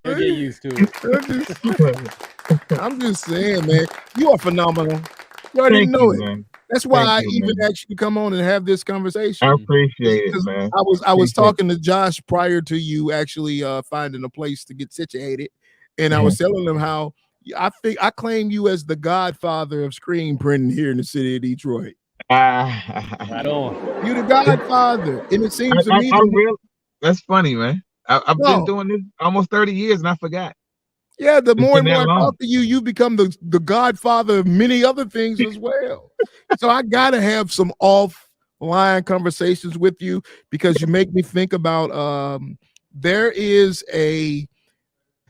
You'll get used to it. I'm just saying, man, you are phenomenal. You already Thank know you, it. man. That's why Thank I you, even man. asked you to come on and have this conversation. I appreciate it, 'Cause man. I was Appreciate talking to Josh prior to you actually finding a place to get situated, and I was telling him how I claim you as the godfather of screen printing here in the city of Detroit. Right on. You the godfather, and it seems to me that's funny, man. I've been doing this almost 30 years and I forgot. Yeah, the It's more and been more I that long. talk to you, you become the godfather of many other things as well. So I gotta have some offline conversations with you because you make me think about there is a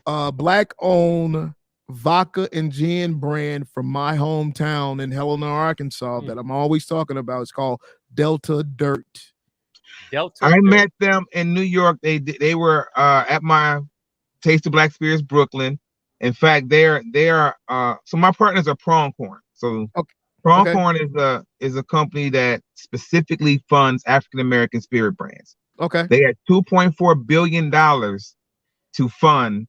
black-owned vodka and gin brand from my hometown in Helena, Arkansas that I'm always talking about. It's called Delta Dirt. I met them in New York. They were at my Taste of Black Spirits Brooklyn. In fact, they are so my partners are Pronghorn. So Pronghorn is a company that specifically funds African American spirit brands. Okay. They had $2.4 billion to fund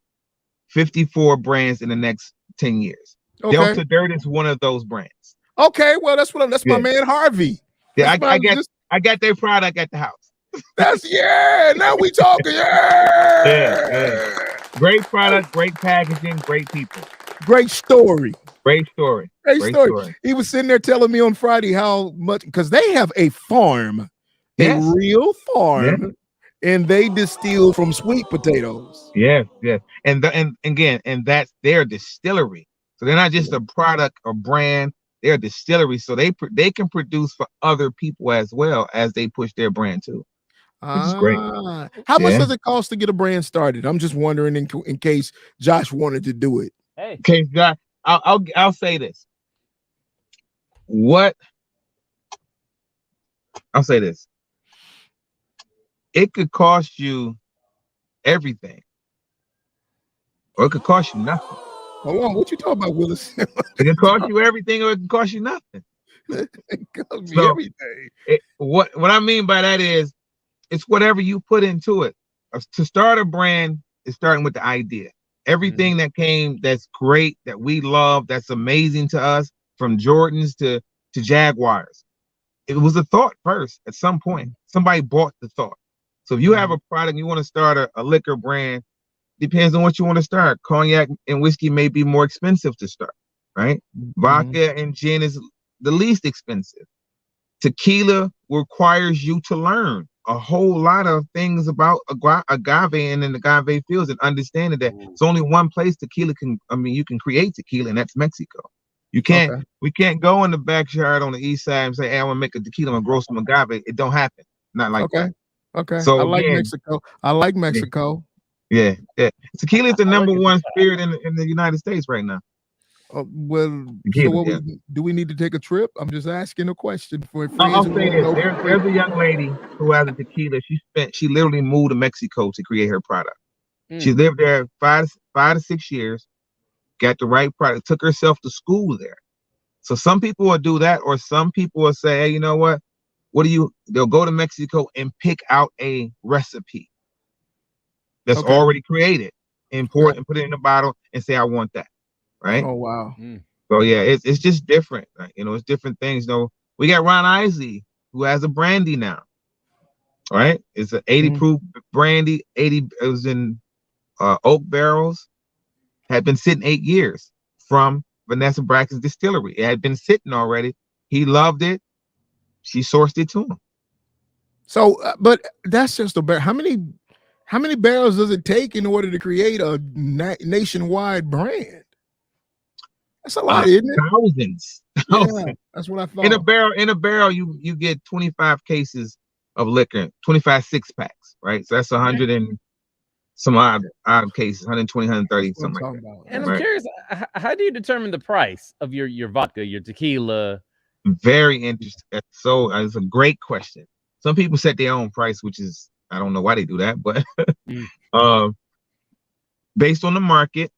54 brands in the next 10 years. Okay. Delta Dirt is one of those brands. Okay, well that's my man Harvey. Yeah, I got their product at the house. That's now we talking. Yeah. Great product, great packaging, great people. Great story. Great story. Great story. He was sitting there telling me on Friday how much, because they have a farm, a real farm, and they distill from sweet potatoes. Yes. And that's their distillery. So they're not just a product or brand, they're a distillery. So they can produce for other people as well as they push their brand too. Which is great. How much does it cost to get a brand started? I'm just wondering in case Josh wanted to do it. Hey. Okay, Josh, I'll say this. I'll say this. It could cost you everything, or it could cost you nothing. Hold on, what you talking about, Willis? It can cost you everything, or it can cost you nothing. It costs me everything. What I mean by that is, it's whatever you put into it. To start a brand is starting with the idea. Everything that's great, that we love, that's amazing to us, from Jordans to Jaguars. It was a thought first. At some point, somebody bought the thought. So if you have a product, you want to start a liquor brand, depends on what you want to start. Cognac and whiskey may be more expensive to start, right? Vodka and gin is the least expensive. Tequila requires you to learn a whole lot of things about agave and in the agave fields, and understanding that it's only one place tequila you can create tequila, and that's Mexico. We can't go in the backyard on the east side and say, hey, I want to make a tequila and grow some agave. It don't happen. Not like that. Okay. So I like Mexico. Yeah. Tequila is the number one spirit in the United States right now. Well, tequila, so do we need to take a trip? I'm just asking a question for friends. I'll say this. There's a young lady who has a tequila. She literally moved to Mexico to create her product. She lived there 5 to 6 years, got the right product, took herself to school there. So some people will do that, or some people will say, hey, you know what? They'll go to Mexico and pick out a recipe that's already created and pour it and put it in a bottle and say, I want that. Right? Oh, wow. So yeah, it's just different. Right? It's different things. We got Ron Isley, who has a brandy now. Right? It's an 80 proof brandy. It was in oak barrels. Had been sitting 8 years from Vanessa Braxton's distillery. It had been sitting already. He loved it. She sourced it to him. So, but that's just a barrel. How many barrels does it take in order to create a nationwide brand? That's a lot, isn't it? Thousands. Yeah, that's what I thought. In a barrel, you get 25 cases of liquor, 25 6-packs, right? So that's 100 and some odd cases, 120, 130, something like that. And I'm curious, how do you determine the price of your vodka, your tequila? Very interesting. So it's a great question. Some people set their own price, which is, I don't know why they do that, but based on the market,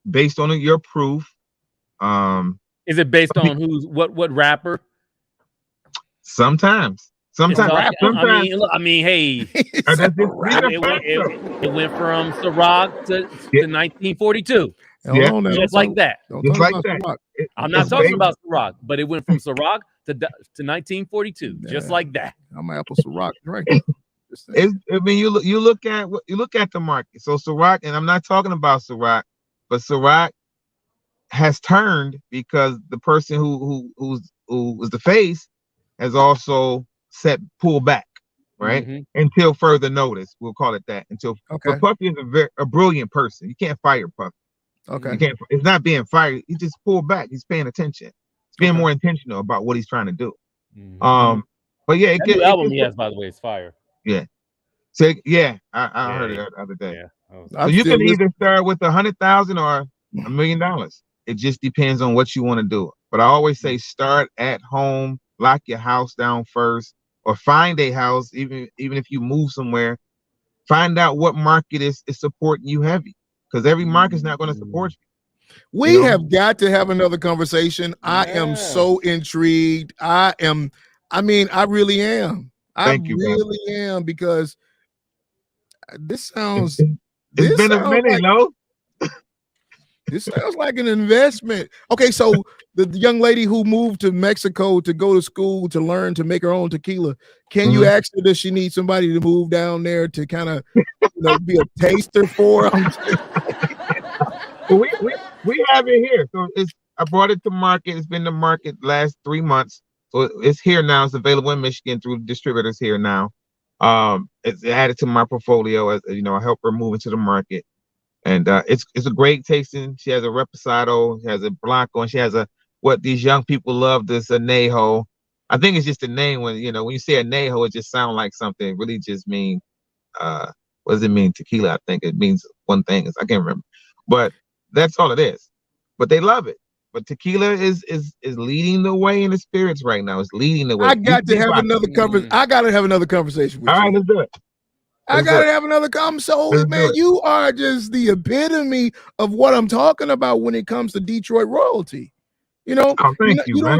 based on your proof. Is it based on what rapper? Sometimes. I mean, hey, it went from Ciroc to 1942. Yeah, just like that. Just like that. I'm not talking about Ciroc, but it went from Ciroc to 1942, just like that. I'm an apple Ciroc drinker. I mean, you look at the market. So Ciroc, and I'm not talking about Ciroc, but Ciroc has turned because the person who was the face has also pulled back, right? Until further notice, we'll call it that. But Puffy is a brilliant person. You can't fire Puffy. Okay. It's not being fired. He just pulled back. He's paying attention. He's being more intentional about what he's trying to do. But yeah, that new album he has, by the way, is fire. Yeah. So yeah, I heard it the other day. Yeah. So you can either start with $100,000 or $1 million. It just depends on what you want to do. But I always say start at home, lock your house down first, or find a house. Even if you move somewhere, find out what market is supporting you heavy, because every market is not going to support you. We have got to have another conversation. I am so intrigued. I really am. I really am, because this sounds. It's been a minute, no? This sounds like an investment. Okay, so the young lady who moved to Mexico to go to school to learn to make her own tequila, can you ask her, does she need somebody to move down there to kind of be a taster for her? we have it here. So I brought it to market. It's been to market last 3 months. So it's here now. It's available in Michigan through distributors here now. It's added to my portfolio as I help her move into the market. And it's a great tasting. She has a Reposado, she has a Blanco, and she has what these young people love, this Añejo. I think it's just a name. When you say Añejo, it just sounds like something. It really just mean what does it mean? Tequila. I think it means one thing. I can't remember, but that's all it is. But they love it. But tequila is leading the way in the spirits right now. It's leading the way. I got to have another conversation. I got to have another conversation with you. All right, let's do it. I gotta have another conversation. Man, you are just the epitome of what I'm talking about when it comes to Detroit royalty. You don't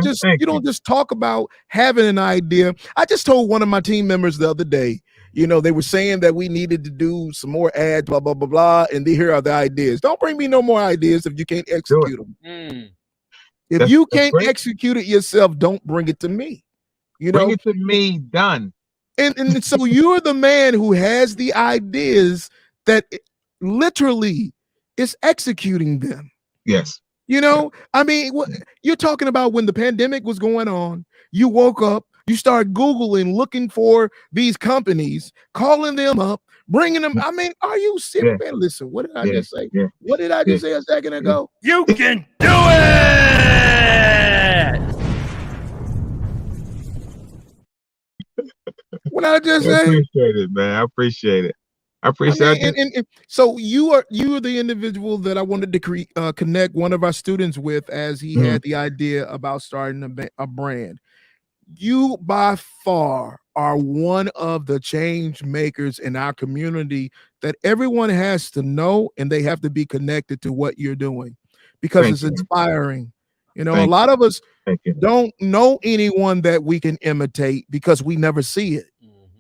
just talk about having an idea. I just told one of my team members the other day, they were saying that we needed to do some more ads, blah, blah, blah, blah. And here are the ideas. Don't bring me no more ideas if you can't execute them. If you can't execute it yourself, don't bring it to me. Bring it to me, done. And so you're the man who has the ideas that literally is executing them. Yes. I mean, you're talking about when the pandemic was going on, you woke up, you start Googling, looking for these companies, calling them up, bringing them. I mean, are you serious? Man, listen, what did I just say? Yeah. What did I just say a second ago? You can do it! What I just say? I appreciate it, man. I appreciate it. And so you are the individual that I wanted to connect one of our students with, as he had the idea about starting a brand. You by far are one of the change makers in our community that everyone has to know, and they have to be connected to what you're doing, because it's inspiring. A lot of us don't know anyone that we can imitate because we never see it.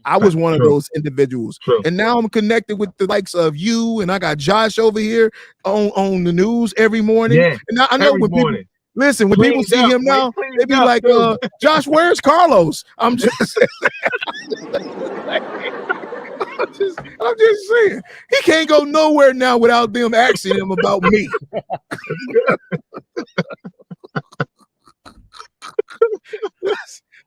I was one of those individuals. And now I'm connected with the likes of you, and I got Josh over here on the news every morning. Yeah, and I know when people listen, when people see him now, they be like, Josh, where's Karlos? I'm just I'm just saying, he can't go nowhere now without them asking him about me.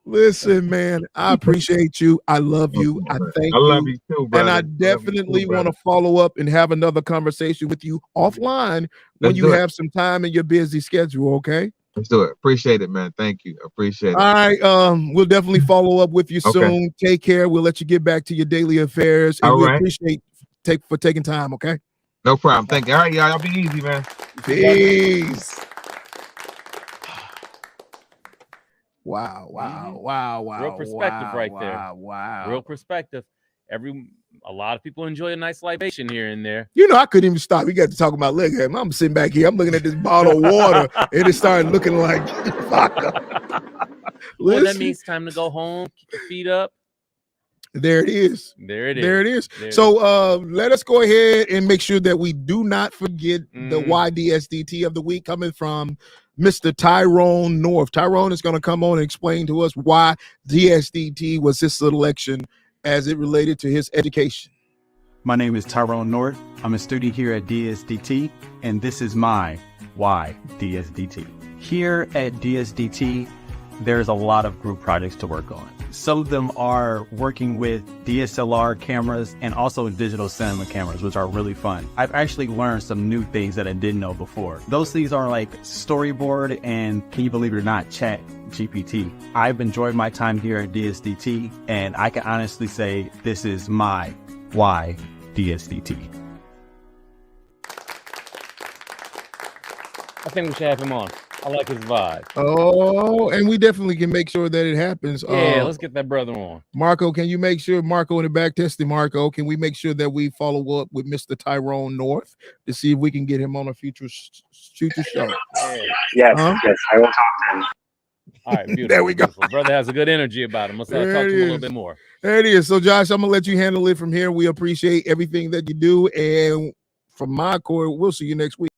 Listen, man, I appreciate you. I love you. I thank you. I love you too, brother. And I definitely want to follow up and have another conversation with you offline when you have some time in your busy schedule, okay? Let's do it. Appreciate it, man. Thank you. Appreciate it. All right. We'll definitely follow up with you soon. Take care. We'll let you get back to your daily affairs. And we appreciate for taking time, okay? No problem. Thank you. All right, y'all be easy, man. Peace. Wow, wow, Mhm. wow, wow. Real perspective wow, right wow, there. Wow. Real perspective. A lot of people enjoy a nice libation here and there. You know, I couldn't even stop. You got to talk about look at him. I'm sitting back here. I'm looking at this bottle of water, and it started looking like vodka. Well, that Listen, means time to go home, kick your feet up. there it is. There it is. There it is. There it So let us go ahead and make sure that we do not forget the Mm. YDSDT of the week coming from Mr. Tyrone North. Tyrone is going to come on and explain to us why DSDT was his selection as it related to his education. My name is Tyrone North. I'm a student here at DSDT, and this is my why DSDT. Here at DSDT, there's a lot of group projects to work on. Some of them are working with DSLR cameras and also digital cinema cameras, which are really fun. I've actually learned some new things that I didn't know before. Those things are like storyboard and, can you believe it or not, Chat GPT. I've enjoyed my time here at DSDT, and I can honestly say this is my why DSDT. I think we should have him on. I like his vibe. Oh, and we definitely can make sure that it happens. Yeah, let's get that brother on. Marco, can you make sure, Marco in the back testing, Marco, can we make sure that we follow up with Mr. Tyrone North to see if we can get him on a future show? Yes, Huh? yes, I will talk to him. All right, beautiful. There we go. Beautiful. Brother has a good energy about him. Let's talk to him a little bit more. There it is. So, Josh, I'm going to let you handle it from here. We appreciate everything that you do. And from my core, we'll see you next week.